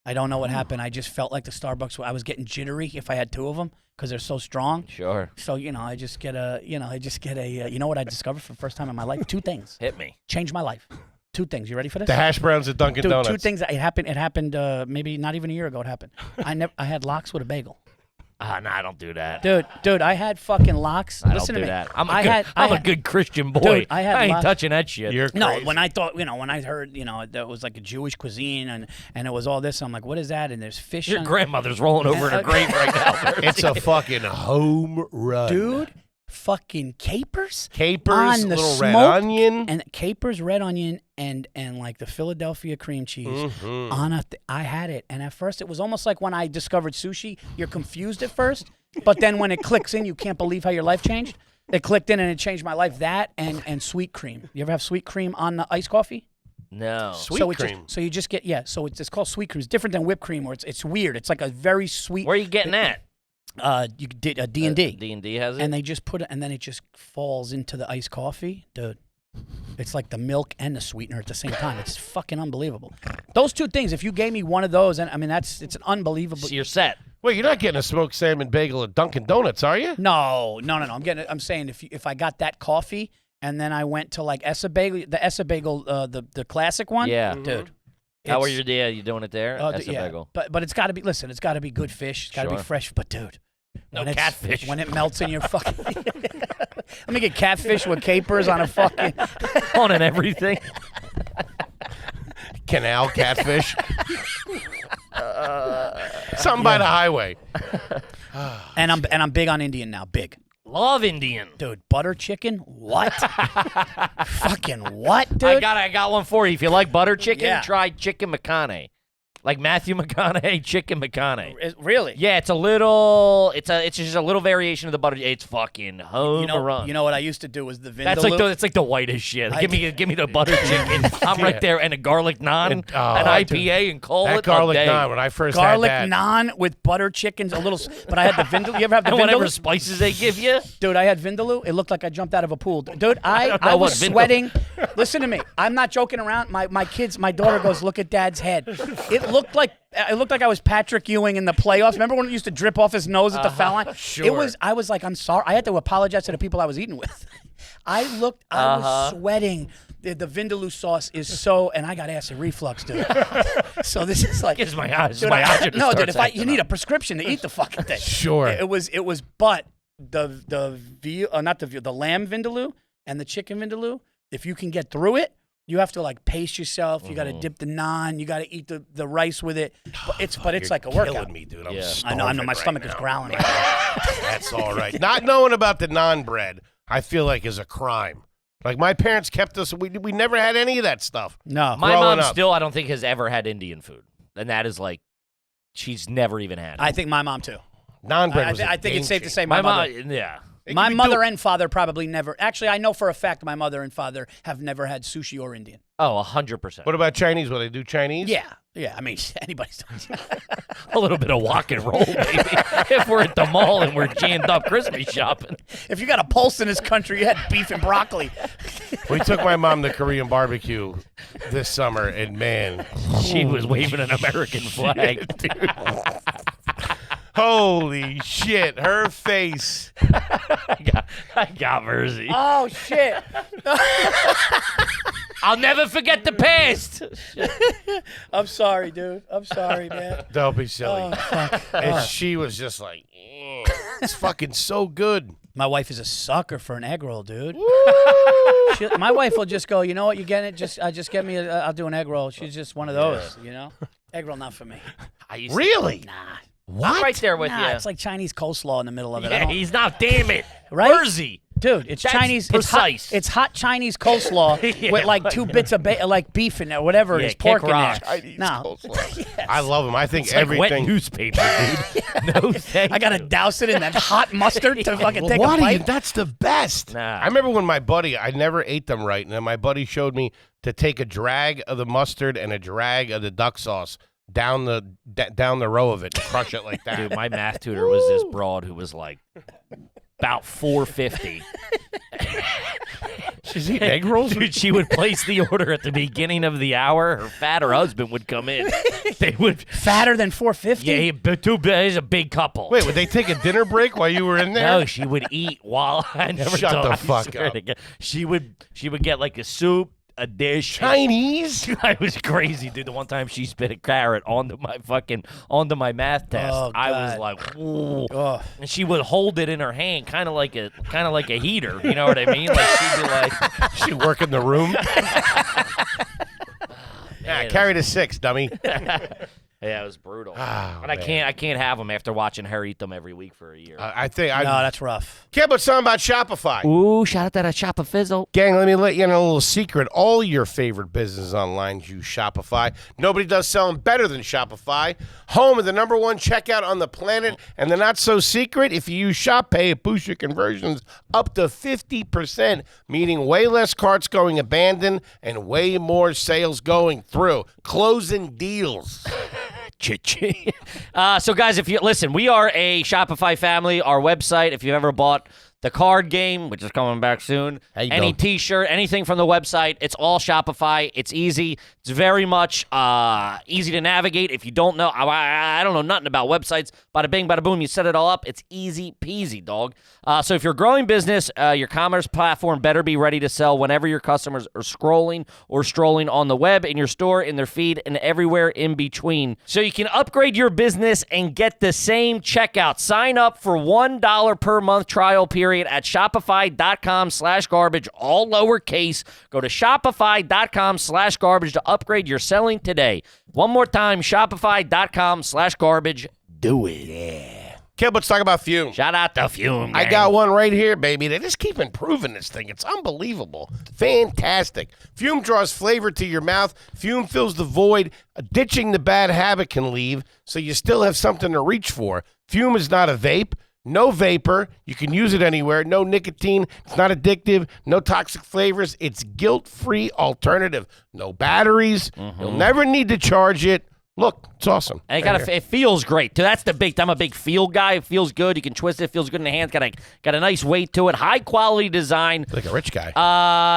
I just felt like the Starbucks. I was getting jittery if I had 2 of them because they're so strong. Sure. So I just get a. You know what I discovered for the first time in my life? 2 things. Hit me. Changed my life. 2 things. You ready for this? The hash browns at Dunkin' Dude, Donuts. 2 things. It happened maybe not even a year ago. It happened. I had lox with a bagel. Nah, don't do that. Dude, I had fucking lox. I Listen don't to do me. that. I'm a good Christian boy. Dude, I ain't lox. touching that shit. You're No, crazy. when I heard, that was like a Jewish cuisine and it was all this, I'm like, what is that? And there's fish. Your on grandmother's rolling over in her grave right now. It's a fucking home run. Dude, fucking capers Capers, on the little smoke, red onion. and capers, red onion, and like the Philadelphia cream cheese on a. I had it, and at first it was almost like when I discovered sushi. You're confused at first, but then when it clicks in, you can't believe how your life changed. It clicked in and it changed my life. That and sweet cream. You ever have sweet cream on the iced coffee? No. Sweet cream. So you just get So it's called sweet cream. It's different than whipped cream, or it's weird. It's like a very sweet. Where are you getting that? You did a D&D. D&D has it? And they just put it, and then it just falls into the iced coffee. Dude, it's like the milk and the sweetener at the same time. It's fucking unbelievable. Those two things, if you gave me one of those, and I mean, it's an unbelievable. So you're set. Wait, you're not getting a smoked salmon bagel at Dunkin' Donuts, are you? No. I'm saying if I got that coffee, and then I went to like the Essa Bagel, the classic one. Yeah. Dude. How are you doing it there? Essa Bagel. But it's got to be, listen, it's got to be good fish. It's got to be fresh. But, dude. No catfish. When it melts in your fucking... Let me get catfish with capers on a fucking... On and everything. Canal catfish. Something by the highway. And I'm big on Indian now. Big. Love Indian. Dude, butter chicken? What? Fucking what, dude? I got one for you. If you like butter chicken, try chicken McConaughey. Like Matthew McConaughey, chicken McConaughey. Really? Yeah, it's just a little variation of the butter. It's fucking home run. You know what I used to do was the vindaloo. That's like the whitest shit. Give me the butter chicken. I'm right there, and a garlic naan, an IPA, and call that it garlic a day. naan. When I first garlic had that, naan with butter chickens, a little. But I had the vindaloo. You ever have the And vindaloo? whatever spices they give you. Dude, I had vindaloo. It looked like I jumped out of a pool. Dude, I know was what sweating. Listen to me. I'm not joking around. My daughter goes, look at Dad's head. It looked like I was Patrick Ewing in the playoffs. Remember when it used to drip off his nose at the foul line? Sure. I was like, I'm sorry. I had to apologize to the people I was eating with. I was sweating. The vindaloo sauce is so, and I got acid reflux, dude. So this is like, It's my eyes. dude, My eyes are no, dude. start You need a prescription to eat the fucking thing. Sure. It was, but the lamb vindaloo and the chicken vindaloo. If you can get through it, you have to like pace yourself. You got to dip the naan. You got to eat the rice with it. But it's like a workout. Killing me, dude. I'm I know. My stomach is growling. That's all right. Not knowing about the naan bread, I feel like is a crime. Like my parents kept us. We never had any of that stuff. No, My Growing mom up. still, I don't think, has ever had Indian food, and that is like, she's never even had it. I think my mom too. Naan bread was I a think game it's safe to changer. say my mother. yeah. My mother and father probably never. Actually, I know for a fact my mother and father have never had sushi or Indian. Oh, 100%. What about Chinese? Will they do Chinese? Yeah. I mean, anybody's doing A little bit of walk and roll, maybe. If we're at the mall and we're jammed up Christmas shopping. If you got a pulse in this country, you had beef and broccoli. We took my mom to Korean barbecue this summer, and man, She was waving an American flag. dude. Holy shit, her face. I got Virzi. Oh shit! I'll never forget the past. I'm sorry, dude. I'm sorry, man. Don't be silly. Oh, fuck. And she was just like, it's fucking so good. My wife is a sucker for an egg roll, dude. My wife will just go, you know what, you get it? Just get me. I'll do an egg roll. She's just one of those, you know. Egg roll not for me. Really? Nah. I'm right there with you. It's like Chinese coleslaw in the middle of it. I Yeah, don't- he's not. Damn it. Right? Virzi. Dude, it's That's Chinese. precise. It's hot Chinese coleslaw Yeah, with like 2 bits of like beef in there, whatever it Yeah, is, pork kick in rock. there. Chinese No, coleslaw. I love them. I think It's like wet everything. newspaper, dude. No, thank I gotta you. douse it in that hot mustard to fucking take a What are you? bite. That's the best. Nah. I remember when my buddy, I never ate them right, and then my buddy showed me to take a drag of the mustard and a drag of the duck sauce down the row of it, and crush it like that. Dude, my math tutor was this broad who was like about 450. She's eating egg rolls? Dude, she would place the order at the beginning of the hour. Her fatter husband would come in. They would. Fatter than 450? Yeah, he's a big couple. Wait, would they take a dinner break while you were in there? No, she would eat while I never Shut told- the I fuck swear up. to God. She would get like a soup, a dish. Chinese? I was crazy, dude. The one time she spit a carrot onto my math test, Oh, I was God. like, ooh. Oh. And she would hold it in her hand, kind of like a heater. You know what I mean? Like she'd be like, She work in the room? Yeah, man, carry the 6, dummy. Hey, Yeah, it was brutal. Oh, but I can't have them after watching her eat them every week for a year. I think No, that's rough. Can't but something about Shopify. Ooh, shout out to that Shopify. Gang, let me let you know a little secret. All your favorite businesses online use Shopify. Nobody does selling better than Shopify. Home of the #1 checkout on the planet. And the not so secret, if you use ShopPay, it boosts your conversions up to 50%, meaning way less carts going abandoned and way more sales going through. Closing deals. So, guys, if you listen, we are a Shopify family. Our website, if you've ever bought the card game, which is coming back soon, any T-shirt, anything from the website, it's all Shopify. It's easy. It's very much easy to navigate. If you don't know, I don't know nothing about websites. Bada bing, bada boom, you set it all up. It's easy peasy, dog. So if you're a growing business, your commerce platform better be ready to sell whenever your customers are scrolling or strolling on the web, in your store, in their feed, and everywhere in between. So you can upgrade your business and get the same checkout. Sign up for $1 per month trial period at shopify.com/garbage, all lowercase. Go to shopify.com/garbage to upgrade your selling today. One more time, shopify.com/garbage. Do it. Yeah. Kid, let's talk about Fume. Shout out to Fume. I got one right here, baby. They just keep improving this thing. It's unbelievable. Fantastic. Fume draws flavor to your mouth. Fume fills the void. Ditching the bad habit can leave, so you still have something to reach for. Fume is not a vape. No vapor. You can use it anywhere. No nicotine. It's not addictive. No toxic flavors. It's guilt-free alternative. No batteries. You'll never need to charge it. Look, it's awesome. And it feels great, too. That's the big. I'm a big feel guy. It feels good. You can twist it. It feels good in the hands. Got a nice weight to it. High quality design. Like a rich guy.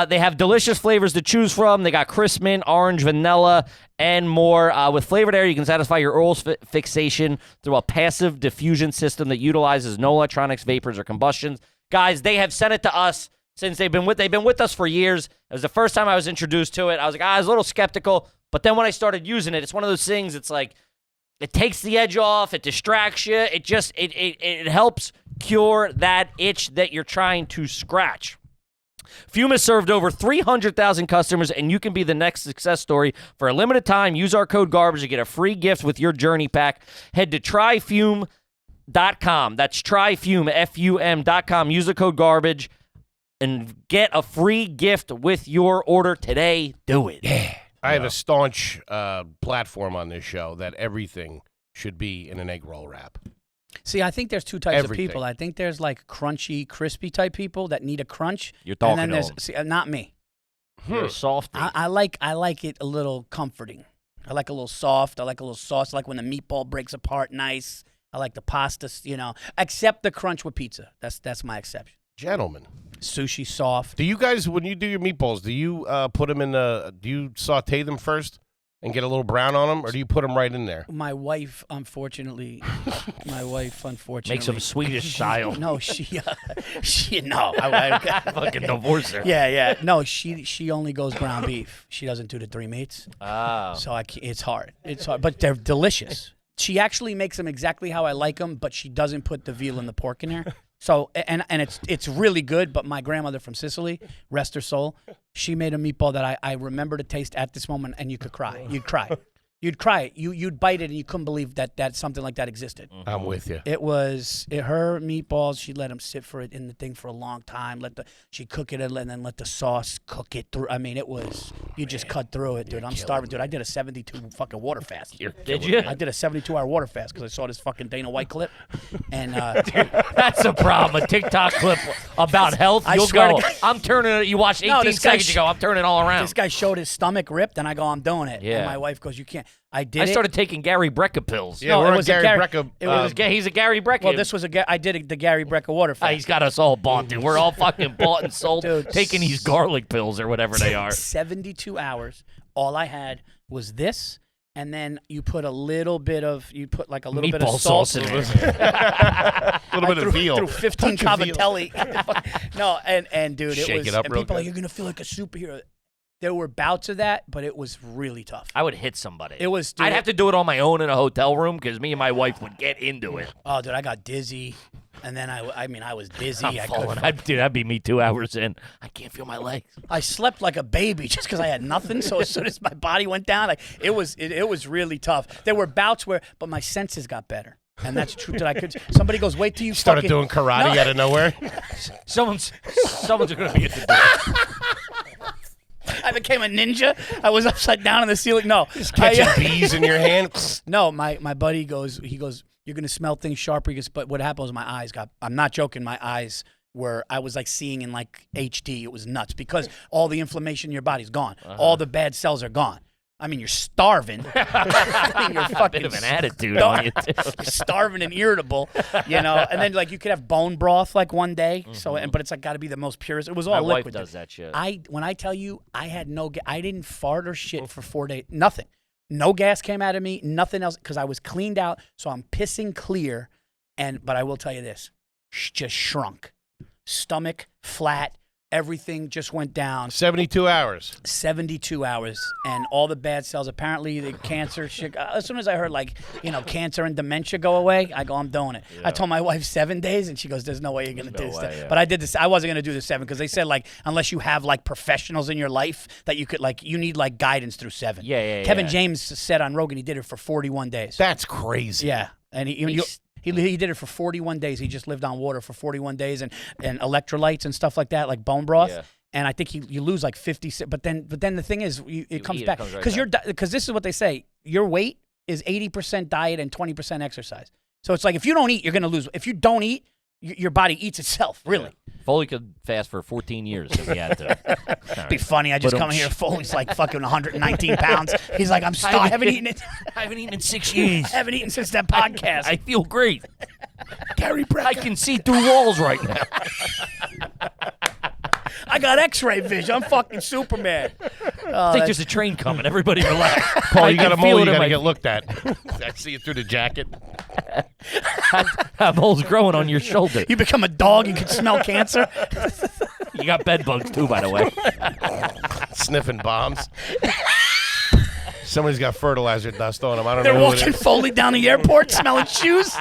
They have delicious flavors to choose from. They got crisp mint, orange, vanilla, and more. With flavored air, you can satisfy your oral fixation through a passive diffusion system that utilizes no electronics, vapors, or combustions. Guys, they have sent it to us since they've been with us for years. It was the first time I was introduced to it. I was like, I was a little skeptical. But then when I started using it, it's one of those things, it's like, it takes the edge off, it distracts you, it helps cure that itch that you're trying to scratch. Fume has served over 300,000 customers, and you can be the next success story. For a limited time, use our code GARBAGE to get a free gift with your journey pack. Head to tryfume.com. That's tryfume, F-U-M.com. Use the code GARBAGE and get a free gift with your order today. Do it. Yeah. I have a staunch platform on this show that everything should be in an egg roll wrap. See, I think there's two types of people. I think there's like crunchy, crispy type people that need a crunch. You're talking and then to there's not me. You're soft. I like it a little comforting. I like a little soft. I like a little sauce. I like when the meatball breaks apart nice. I like the pasta, except the crunch with pizza. That's my exception. Gentlemen. Sushi soft. Do you guys, when you do your meatballs, do you put them in do you saute them first and get a little brown on them, or do you put them right in there? My wife, unfortunately, makes them Swedish style. No, no. I fucking divorce her. Yeah. No, she only goes ground beef. She doesn't do the three meats. Oh. So it's hard. It's hard, but they're delicious. She actually makes them exactly how I like them, but she doesn't put the veal and the pork in there. So and it's really good, but my grandmother from Sicily, rest her soul, she made a meatball that I remember to taste at this moment, and you could cry. You'd cry. You'd cry. You'd bite it, and you couldn't believe that something like that existed. I'm with you. It was her meatballs. She let them sit in the thing for a long time. She cook it and then let the sauce cook it through. I mean, it was you just cut through it, dude. I'm starving, dude. I did a 72 fucking water fast. Did you? I did a 72-hour water fast because I saw this fucking Dana White clip, and dude, that's the problem. A TikTok clip about health. You'll go. I'm turning it. You watch 18 seconds. You go. I'm turning it all around. This guy showed his stomach ripped, and I go, I'm doing it. Yeah. And my wife goes, you can't. I started taking Gary Brecka pills. Yeah, no, it was Gary Brecka. He's a Gary Brecka. Well, this was I did the Gary Brecka water fast. He's got us all bought, dude. We're all fucking bought and sold, dude, taking these garlic pills or whatever they are. 72 hours. All I had was this, and then you put like a little bit of meatball sauce in it. A little bit of veal. Through 15 cavatelli. No, and dude, Shake it was. it up and real people are good. like, you're gonna feel like a superhero. There were bouts of that, but it was really tough. I would hit somebody. It was. I'd have to do it on my own in a hotel room because me and my wife would get into it. Oh, dude, I got dizzy, and then I was dizzy. I'm falling. That'd be me 2 hours in. I can't feel my legs. I slept like a baby just because I had nothing. So as soon as my body went down, like it was really tough. There were bouts but my senses got better. And that's true. Somebody goes, wait till you started doing karate out of nowhere. Someone's going to be at the door. I became a ninja. I was upside down in the ceiling. No, just catching bees in your hand. No, my buddy goes. He goes, you're gonna smell things sharper. He goes, but what happened was my eyes got. I'm not joking. My eyes were. I was like seeing in like HD. It was nuts because all the inflammation in your body's gone. All the bad cells are gone. I mean, you're starving. You're fucking bit of an attitude on you, too. You're starving and irritable, And then like you could have bone broth like one day. So, but it's like got to be the most purest. It was all My liquid. wife does that shit. When I tell you, I didn't fart or shit for 4 days. Nothing. No gas came out of me. Nothing else because I was cleaned out. So I'm pissing clear. But I will tell you this, just shrunk. Stomach flat. Everything just went down. 72 hours. 72 hours. And all the bad cells, apparently the cancer shit. As soon as I heard cancer and dementia go away, I go, I'm doing it. Yeah. I told my wife 7 days and she goes, there's no way you're going to do this. Yeah. But I did this. I wasn't going to do the 7 because they said unless you have professionals in your life that you could you need guidance through 7. Yeah. Kevin James said on Rogan he did it for 41 days. That's crazy. Yeah. And he did it for 41 days. He just lived on water for 41 days and electrolytes and stuff like that, like bone broth. Yeah. And I think you lose 50. But then the thing is, it comes back because this is what they say: your weight is 80% diet and 20% exercise. So it's if you don't eat, you're going to lose. If you don't eat, your body eats itself. Really. Yeah. Foley could fast for 14 years if he had to. Be funny. I just come here. Foley's fucking 119 pounds. He's like, I'm starving. I haven't eaten it. I haven't eaten in 6 years. I haven't eaten since that podcast. I feel great. Gary Brecker. I can see through walls right now. I got X-ray vision. I'm fucking Superman. I think there's a train coming. Everybody relax. Paul, you got a mole. You got to get looked at. I see it through the jacket. That mole's growing on your shoulder. You become a dog. You can smell cancer. You got bed bugs too, by the way. Sniffing bombs. Somebody's got fertilizer dust on them. I don't know. They're walking Foley down the airport smelling shoes.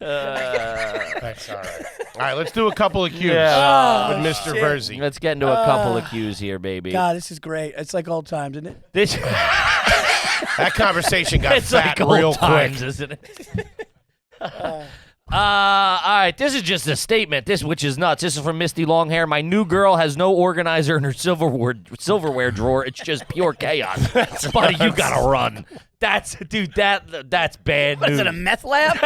That's all right. All right, let's do a couple of cues with Mr. Virzi. Let's get into a couple of cues here, baby. God, this is great. It's like old times, isn't it? That conversation got fat real quick, isn't it? All right, this is just a statement, which is nuts. This is from Misty Longhair. My new girl has no organizer in her silverware drawer. It's just pure chaos. Buddy, you gotta run. That's bad news. Is it a meth lab?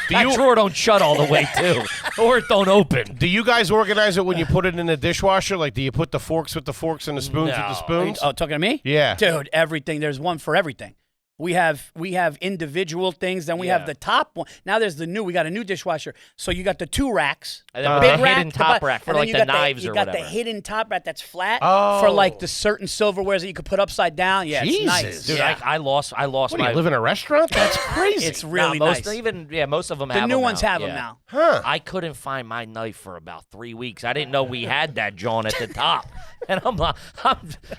That drawer don't shut all the way, too. Or it don't open. Do you guys organize it when you put it in the dishwasher? Do you put the forks with the forks and the spoons with the spoons? Oh, talking to me? Yeah. Dude, everything. There's one for everything. We have individual things, then we have the top one. Now there's the new. We got a new dishwasher. So you got the 2 racks, and then big the hidden top rack for the knives or whatever. You got the hidden top rack that's flat for the certain silverwares that you could put upside down. Yeah, Jesus. It's nice. Dude, yeah. I lost what, my. Do you live in a restaurant? That's crazy. It's really nice. Most of them have them. The new ones have them now. Huh. I couldn't find my knife for about 3 weeks. I didn't know we had that John at the top, and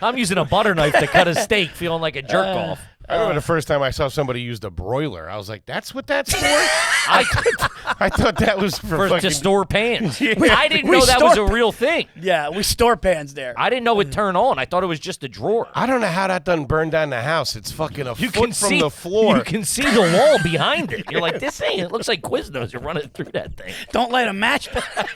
I'm using a butter knife to cut a steak, feeling like a jerk off. I remember the first time I saw somebody use the broiler. I was like, that's what that's for? I thought that was to store pans. I didn't know that was a real thing. Yeah, we store pans there. I didn't know it turned on. I thought it was just a drawer. I don't know how that doesn't burn down the house. It's fucking foot from the floor. You can see the wall behind it. You're like, this ain't. It looks like Quiznos are running through that thing. Don't light a match.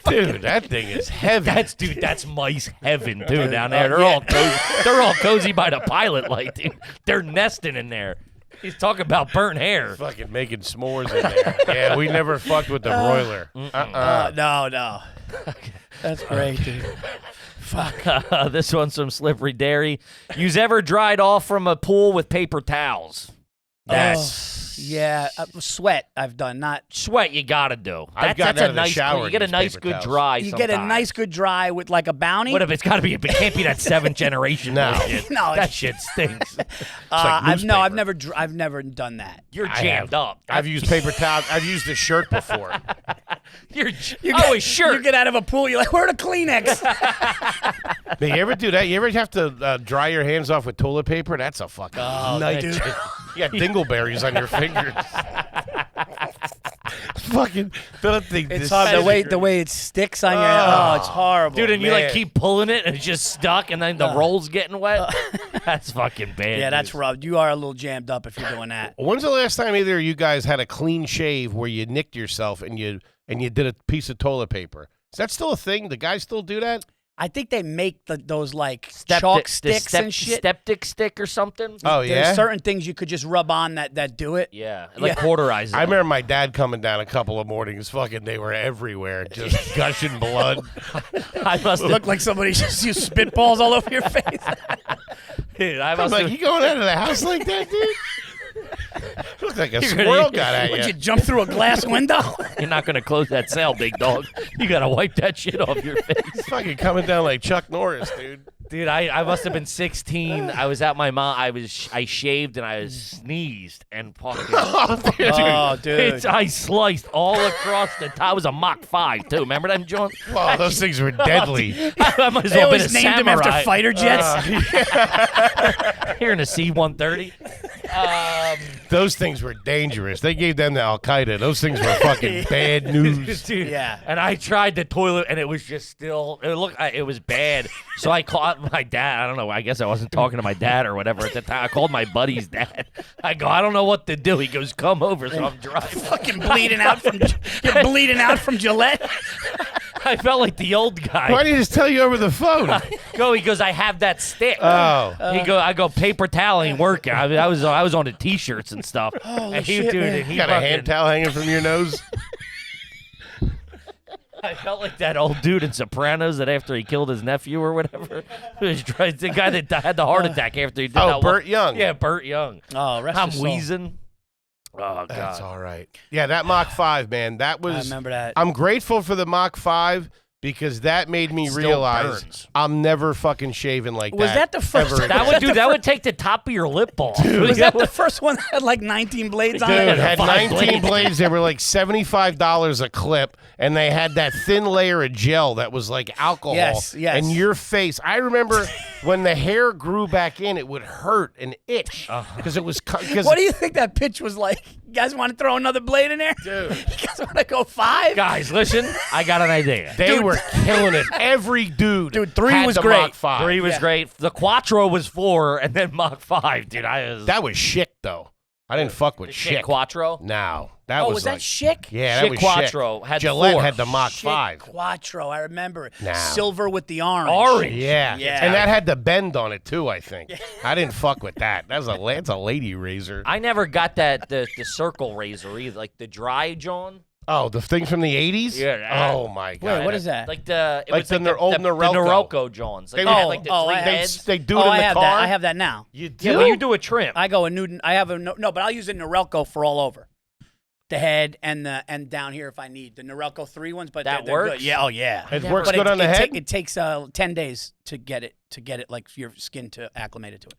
Dude, that thing is heavy. That's mice heaven, too, down there. They're all cozy by the pilot light, dude. They're nesting in there. He's talking about burnt hair. Fucking making s'mores in there. Yeah, we never fucked with the broiler. No. That's great, dude. Fuck. This one's from Slippery Dairy. You've ever dried off from a pool with paper towels? Yeah, sweat I've done, not sweat. You gotta do. I've gotten out of the shower. You get a nice good towels. dry. You get a nice good dry with a Bounty. What if it's gotta be? It can't be that 7th generation. No, no, that shit stinks. I've never done that. You're jammed up. I've used paper towels. I've used a shirt before. Sure. You get out of a pool, you're like, where are the Kleenex? Now, you ever do that? You ever have to dry your hands off with toilet paper? That's a fucking nightmare. dude. You got dingleberries on your fingers. Fucking It's hard the way it sticks on your. Oh, it's horrible, Dude, and you man. keep pulling it and it's just stuck, and then the roll's getting wet. That's fucking bad. Yeah, that's dude. rough. You are a little jammed up if you're doing that. When's the last time either of you guys had a clean shave where you nicked yourself and you did a piece of toilet paper? Is that still a thing? Do guys still do that? I think they make those like chalk sticks and shit. Septic stick or something. Oh, yeah? There's certain things you could just rub on that do it. Yeah, like cauterizes. I remember my dad coming down a couple of mornings. Fucking, they were everywhere, just gushing blood. I must Look like somebody just used spitballs all over your face. Dude, I I'm must like, have. you going out of the house like that, dude? Looks like a squirrel got at Would you. you jump through a glass window? You're not gonna close that cell, big dog. You gotta wipe that shit off your face. Fucking coming down like Chuck Norris, dude. Dude, I must have been 16. I was at my mom. I shaved and I sneezed and fucking. Oh, dude. I sliced all across the top. It was a Mach 5 too. Remember them, John? Oh, those things were deadly. I might as They well been a always named him after samurai. fighter jets. Here in a C-130. Those things were dangerous. They gave them to Al Qaeda. Those things were fucking bad news. Dude, Yeah. And I tried the toilet, and it was just still. It was bad. So I called my dad. I don't know. I guess I wasn't talking to my dad or whatever at the time. I called my buddy's dad. I go, I don't know what to do. He goes, come over. So I'm driving. Fucking bleeding out from you're bleeding out from Gillette. I felt like the old guy. Why didn't he just tell you over the phone? He goes, I have that stick. Oh. I go, paper towel ain't working. I was on the t-shirts and stuff. And shit, man. and he You got a hand towel hanging from your nose? I felt like that old dude in Sopranos that after he killed his nephew or whatever, the guy that had the heart attack after he did that. Burt Young. Yeah, Burt Young. Oh, rest I'm his soul. wheezing. Oh, God. That's all right. Yeah, that Mach 5, man, that was... I remember that. I'm grateful for the Mach 5 because that made me Still realize burns. I'm never fucking shaving like Was that the first- ever That again. would that would take the top of your lip off. Was that the first one that had like 19 blades on Dude, it? had 5 19 blades. blades. They were like $75 a clip, and they had that thin layer of gel that was like alcohol. Yes, yes. And your face. I remember when the hair grew back in, it would hurt and itch because it was. Because What do you think that pitch was like? You guys want to throw another blade in there? Dude. You guys want to go 5? Guys, listen, I got an idea. they were killing it. Every dude. Dude, 3 had was the great. Mach 5. 3 was great. The Quattro was 4, and then Mach 5. Dude, That was chic though. I didn't fuck with Shit chic. Quattro. No, that Oh, was was like, that chic? Yeah, that Chic was Quattro chic. had Gillette 4. had the Mach Shit, 5. Quattro, I remember it. Now. Silver with the orange. Orange. Yeah. Yeah. And that had the bend on it too, I think. I didn't fuck with that. That's it's a lady razor. I never got the circle razor either, like the dry John. Oh, the thing from the 80s? Yeah, that- Oh my god. Wait, what is that? Like the it Like was the like old the Norelco. Norelco Johns. Like They they had would- like the oh, 3 I- heads. They do Oh, it in I the have car. that. I have that now. You do? Yeah, but you do a trim. I go a new. I have a no, but I'll use a Norelco for all over. The head and down here if I need the Norelco 3 ones, but That they're good. works? Yeah, oh yeah. It Never- works But good on the head? it takes 10 days to get it like your skin to acclimate it to it.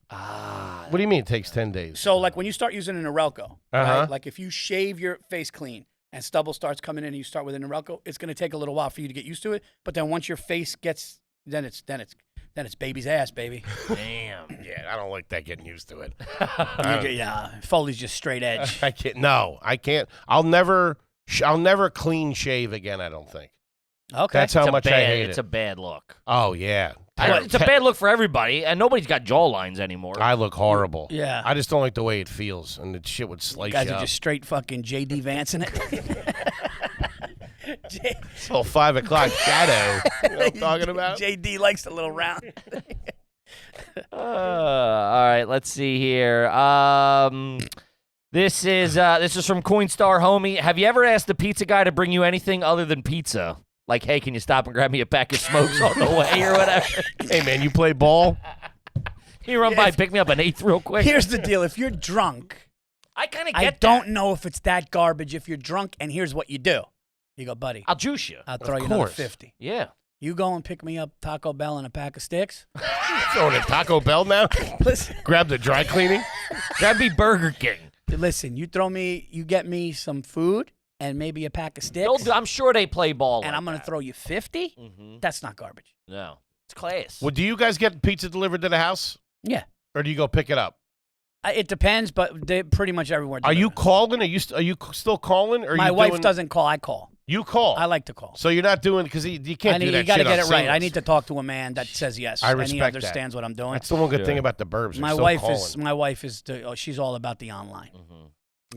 What do you mean it takes 10 days? So like when you start using a Norelco, Uh-huh. right? Like if you shave your face clean and stubble starts coming in and you start with a Norelco, it's going to take a little while for you to get used to it. But then once your face gets, then it's baby's ass, baby. Damn. Yeah, I don't like that getting used to it. Yeah, Foley's just straight edge. I can't. No, I can't. I'll never clean shave again, I don't think. Okay. That's how much I hate It's it. a bad look. Oh, yeah. Well, it's a bad look for everybody, and nobody's got jaw lines anymore. I look horrible. Yeah. I just don't like the way it feels, and the shit would slice You guys you are up. just straight fucking J.D. Vance in it. Till 5 o'clock shadow. You know what I'm talking about? J.D. likes a little round. All right, let's see here. This is from Coinstar Homie. Have you ever asked the pizza guy to bring you anything other than pizza? Like, hey, can you stop and grab me a pack of smokes on the way or whatever? Hey, man, you play ball? Can you run by and pick me up an eighth real quick? Here's the deal. If you're drunk, I kind of I get don't know if it's that garbage if you're drunk, and here's what you do. You go, buddy, I'll juice you. I'll throw you another 50. Yeah. You go and pick me up Taco Bell and a pack of sticks. Throwing a Taco Bell now? Listen, Grab the dry cleaning? That'd be Burger King. listen. You get me some food, and maybe a pack of sticks. I'm sure they play ball. And like I'm going to that. throw you 50? That's not garbage. No, it's class. Well, do you guys get pizza delivered to the house? Yeah. Or do you go pick it up? It depends, but they pretty much everywhere. Are you deliver. calling? Are you still calling? Or My you wife doing, doesn't call. I call. You call. I like to call. So you're not doing because you can't do that. You got to shit get on it right. I singles. need to talk to a man that says yes. I and respect he that. understands what I'm doing. That's the one good thing about the burbs. My wife is. She's all about the online.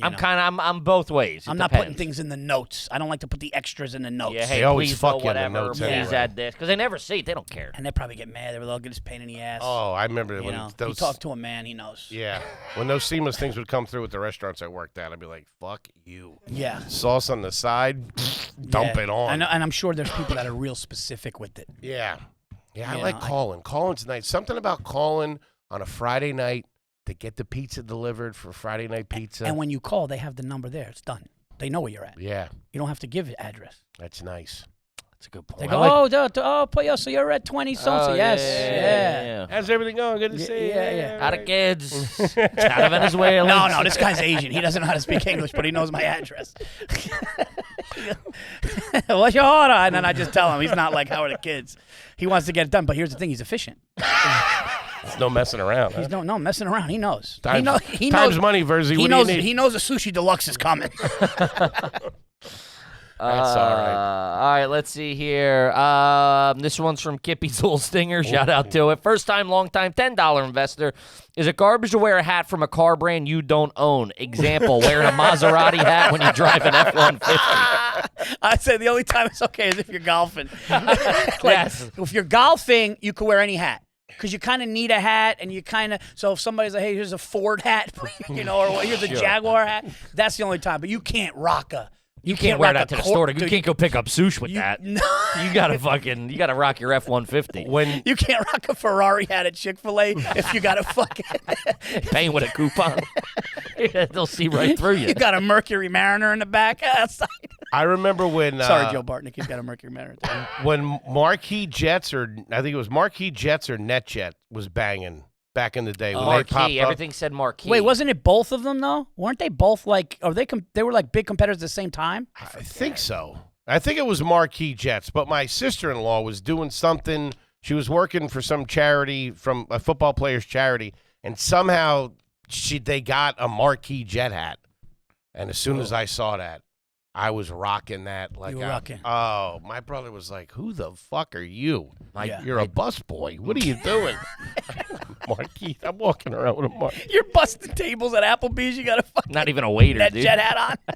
I'm both ways. I'm not putting things in the notes. I don't like to put the extras in the notes. Yeah, hey, They always please fuck go you in the whatever. notes Please anyway. add this because they never see it. They don't care. And they probably get mad. They're like, "Get this pain in the ass." Oh, I remember you when know, those. you talk to a man, he knows. Yeah, when those seamless things would come through with the restaurants I worked at, I'd be like, "Fuck you." Yeah. Sauce on the side, dump it on. I know, and I'm sure there's people that are real specific with it. Yeah, I You like know, calling. Calling's nice. Something about calling on a Friday night to get the pizza delivered for Friday night pizza. And when you call, they have the number there. It's done. They know where you're at. Yeah, You don't have to give the address. that's nice. That's a good point. They go, so you're at 20 so yes, yeah. How's everything going? Good to see you. yeah. Out of kids. Out of Venezuela. No, this guy's Asian. He doesn't know how to speak English, but he knows my address. What's your order? And then I just tell him. He's not like, how are the kids? He wants to get it done, but here's the thing. He's efficient. It's no messing around. Huh? He's no messing around. He knows. He Time's knows money, Virzi. He What knows. do you need? He knows a sushi deluxe is coming. That's all right. All right, let's see here. This one's from Kippy's Little Stinger. Shout out to it. First time, long time, $10 investor. Is it garbage to wear a hat from a car brand you don't own? Example, wearing a Maserati hat when you drive an F-150. I say the only time it's okay is if you're golfing. Yes. If you're golfing, you can wear any hat. Because you kind of need a hat, and you kind of, so if somebody's like, hey, here's a Ford hat, or here's a Jaguar hat, that's the only time. But you can't rock a. You can't wear that to the store. You dude, can't go pick up sushi with that. No. You gotta rock your F-150. When You can't rock a Ferrari hat at Chick-fil-A if you got a fucking. Paying with a coupon. They'll see right through you. You got a Mercury Mariner in the back outside. I remember when Sorry, Joe Bartnick, he's got a Mercury Mariner. when Marquee Jets or I think it was Marquee Jets or NetJet was banging back in the day when they popped Marquee. up. Everything said Marquee. Wait, wasn't it both of them though? Weren't they both like? Are they were like big competitors at the same time? I think so. I think it was Marquee Jets, but my sister-in-law was doing something. She was working for some charity, from a football player's charity, and somehow they got a Marquee Jet hat. And as soon as I saw that, I was rocking that. Like, You were rocking. Oh, my brother was like, "Who the fuck are you? Yeah. You're a bus boy. What are you doing?" Marquee, I'm walking around with a Marquee. You're busting tables at Applebee's. You got a fucking Not even a waiter, that dude. jet hat on.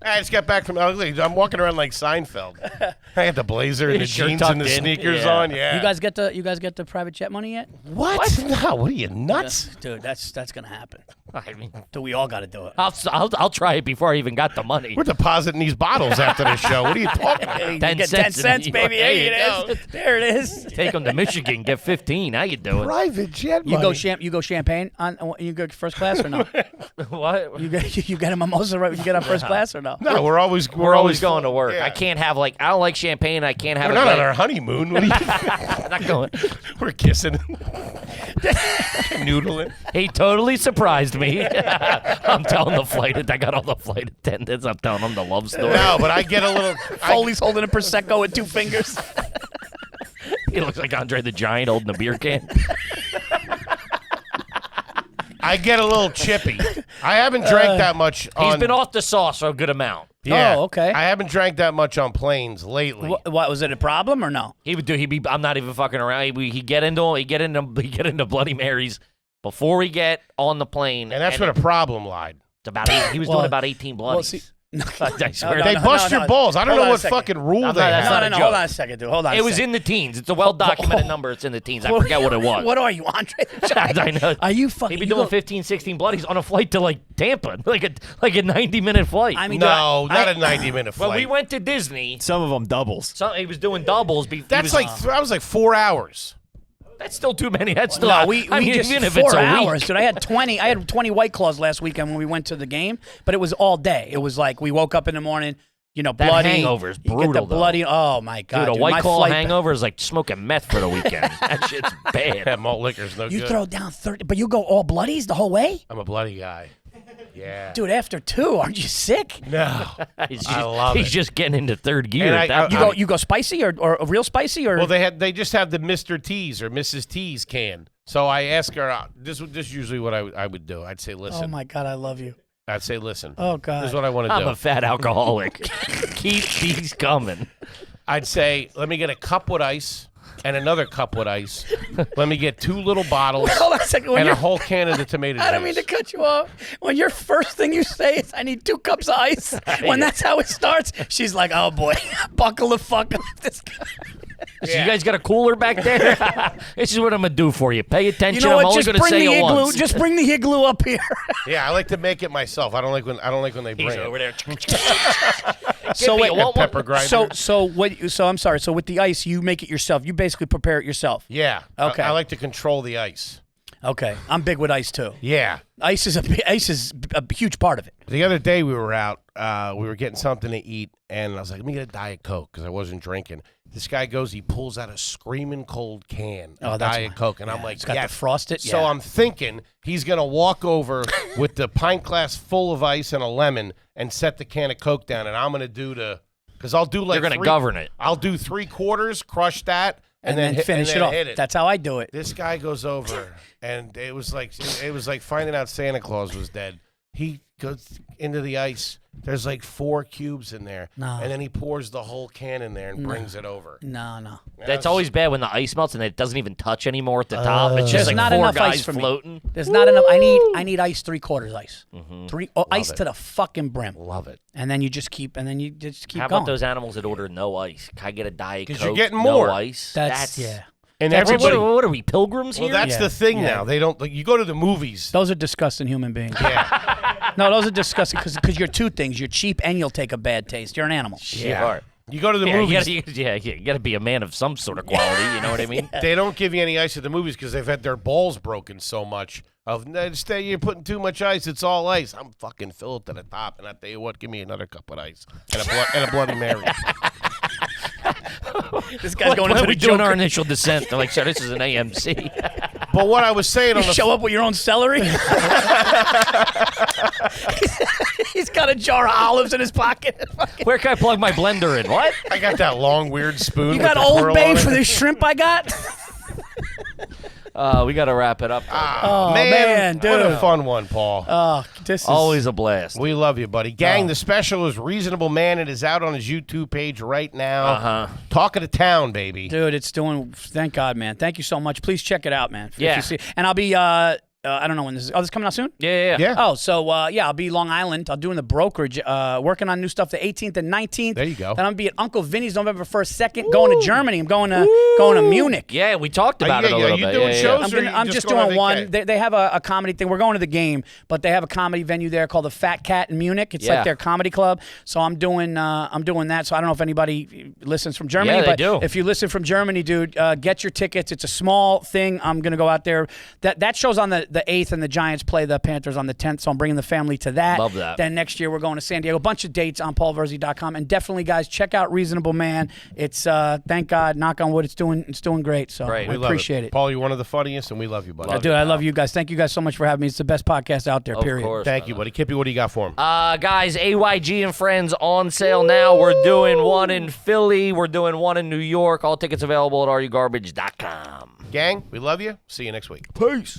I just got back from. I'm walking around like Seinfeld. I had the blazer and the His shirt jeans and the tucked in. sneakers Yeah. on. Yeah. You guys get the private jet money yet? what? No. What are you nuts? Dude, that's gonna happen. I mean, Dude, we all got to do it. I'll try it before I even got the money. We're depositing these bottles after the show. What are you talking about? Hey, you 10 get cents 10 cents, in baby. There Hey, you it is. There it is. Take them to Michigan, get 15. How you doing? Private jet You money. go you go champagne on. You go first class or no? What? you get a mimosa right when you get on first class or no? No, we're always going to work. Yeah. I can't have I don't like champagne. I can't have We're it. not on our honeymoon. What are you? I'm not going. We're kissing, noodling. He totally surprised me. I'm telling the flight. I got all the flight attendants. I'm telling them the love story. No, but I get a little. Foley's holding a prosecco with 2 fingers. He looks like Andre the Giant holding a beer can. I get a little chippy. I haven't drank that much. He's been off the sauce for a good amount. Yeah, Oh, okay. I haven't drank that much on planes lately. What was it a problem or no? He would do. He'd be. I'm not even fucking around. He get into Bloody Marys before we get on the plane. And that's where the problem lied. it's about he was Well, doing about 18 bloodies. see- No, I swear. no, They no, bust no, your no. balls. I don't Hold know on a what second. fucking rule I'm they not- that's have. not no, a no, joke. hold on a second, dude. Hold on. It was in the teens. It's a well-documented number. It's in the teens. I forget what it was. What are you, Andre the Giant? I know. Are you fucking? He'd be you doing go- 15, 16 bloodies on a flight to Tampa, like a 90-minute flight. I mean, No, dude, not a 90-minute flight. when we went to Disney, Some of them doubles. he was doing doubles. That's that was like 4 hours. That's still too many. That's still. No, we I mean, just even if 4 it's a hours, week. dude. I had 20 White Claws last weekend when we went to the game, but it was all day. It was like we woke up in the morning, That bloody. hangover is You get brutal, the though. bloody. Oh my god, Dude, a White my Claw flight- hangover is like smoking meth for the weekend. That shit's bad. That malt liquor's no You good. throw down 30, but you go all bloodies the whole way. I'm a bloody guy. Yeah. Dude, after 2, aren't you sick? No. I love He's just getting into third gear. And at that point. You go spicy or real spicy or? Well, they just have the Mr. T's or Mrs. T's can. So I ask her. This is usually what I would do. I'd say, listen. Oh my God, I love you. I'd say, listen. Oh God. This is what I want to do. I'm a fat alcoholic. Keep these coming. I'd say, let me get a cup with ice and another cup with ice. Let me get 2 little bottles Hold on a second. and a whole can of the tomato juice. I don't mean to cut you off. When your first thing you say is, I need 2 cups of ice, when that's how it starts, she's like, oh boy, buckle the fuck up. This guy. So you guys got a cooler back there? This is what I'm going to do for you. Pay attention. You know I'm what? only Just going to bring say the it igloo. once. Just bring the igloo up here. Yeah, I like to make it myself. I don't like when they bring He's it. over there. So wait, pepper grinder. So I'm sorry. So with the ice, you make it yourself. You basically prepare it yourself. Yeah. Okay. I like to control the ice. Okay, I'm big with ice too. Yeah. Ice is a huge part of it. The other day we were out, we were getting something to eat, and I was like, let me get a Diet Coke because I wasn't drinking. This guy goes, he pulls out a screaming cold can of Diet Coke, and I'm like, it's got the frosted. So I'm thinking he's going to walk over with the pint glass full of ice and a lemon and set the can of Coke down, and I'm going to do because I'll do like You're going to govern it. I'll do 3/4, crush that, and then finish it off. Hit it. That's how I do it. This guy goes over, and it was like finding out Santa Claus was dead. He goes into the ice. There's like 4 cubes in there, and then he pours the whole can in there and brings it over. No. That's always bad when the ice melts and it doesn't even touch anymore at the top. It's just There's like not 4 enough guys ice for me. floating. There's not enough. I need ice 3/4 ice. Ice to the fucking brim. Love it. And then you just keep. How going. about those animals that order no ice? Can I get a Diet Coke? 'Cause you're getting no more. ice. That's yeah. And What, everybody. what are we, pilgrims Well, here? that's the thing now. They don't. Like, you go to the movies. Those are disgusting human beings. Yeah. No, those are disgusting because you're 2 things. You're cheap and you'll take a bad taste. You're an animal. Yeah. You go to the Yeah, movies. you got to be a man of some sort of quality. You know what I mean? They don't give you any ice at the movies because they've had their balls broken so much. You're putting too much ice. It's all ice. I'm fucking filled to the top. And I tell you what, give me another cup of ice and a Bloody Mary. This guy's going when into we the doing our Joker. initial descent. They're like, sir, this is an AMC. But what I was saying You on the show up with your own celery. He's got a jar of olives in his pocket. Where can I plug my blender in? What? I got that long weird spoon. You with got the Old twirl Bay on it. for the shrimp I got? We got to wrap it up. Oh, man, dude. what a fun one, Paul. This is Always a blast. We love you, buddy. Gang, the special is Reasonable Man. It is out on his YouTube page right now. Talk of the town, baby. Dude, it's doing. Thank God, man. Thank you so much. Please check it out, man. If Yeah. you see, and I'll be. I don't know when this is. Oh, this is coming out soon? Yeah. Yeah. Oh, so I'll be Long Island. I'll doing the brokerage, working on new stuff the 18th and 19th. There you go. Then I'm gonna be at Uncle Vinny's November 1st, 2nd. Going to Germany. I'm going to Munich. Yeah, we talked about it a little you bit. doing Yeah. shows? I'm just doing one. They have a comedy thing. We're going to the game, but they have a comedy venue there called the Fat Cat in Munich. It's Yeah. like their comedy club. So I'm doing that. So I don't know if anybody listens from Germany, Yeah, they but do. if you listen from Germany, dude, get your tickets. It's a small thing. I'm gonna go out there. That show's on the 8th, and the Giants play the Panthers on the 10th. So I'm bringing the family to that. Love that. Then next year we're going to San Diego. A bunch of dates on paulvirzi.com, and definitely, guys, check out Reasonable Man. It's thank God, knock on wood, it's doing great. So Great. I We love appreciate it. Paul, you're one of the funniest, and we love you, buddy. Dude, I love you guys. Thank you guys so much for having me. It's the best podcast out there, period. Of course. Thank you, buddy. Kippy, what do you got for him? Guys, AYG and Friends on sale now. We're doing one in Philly. We're doing one in New York. All tickets available at arugarbage.com. Gang, we love you. See you next week. Peace.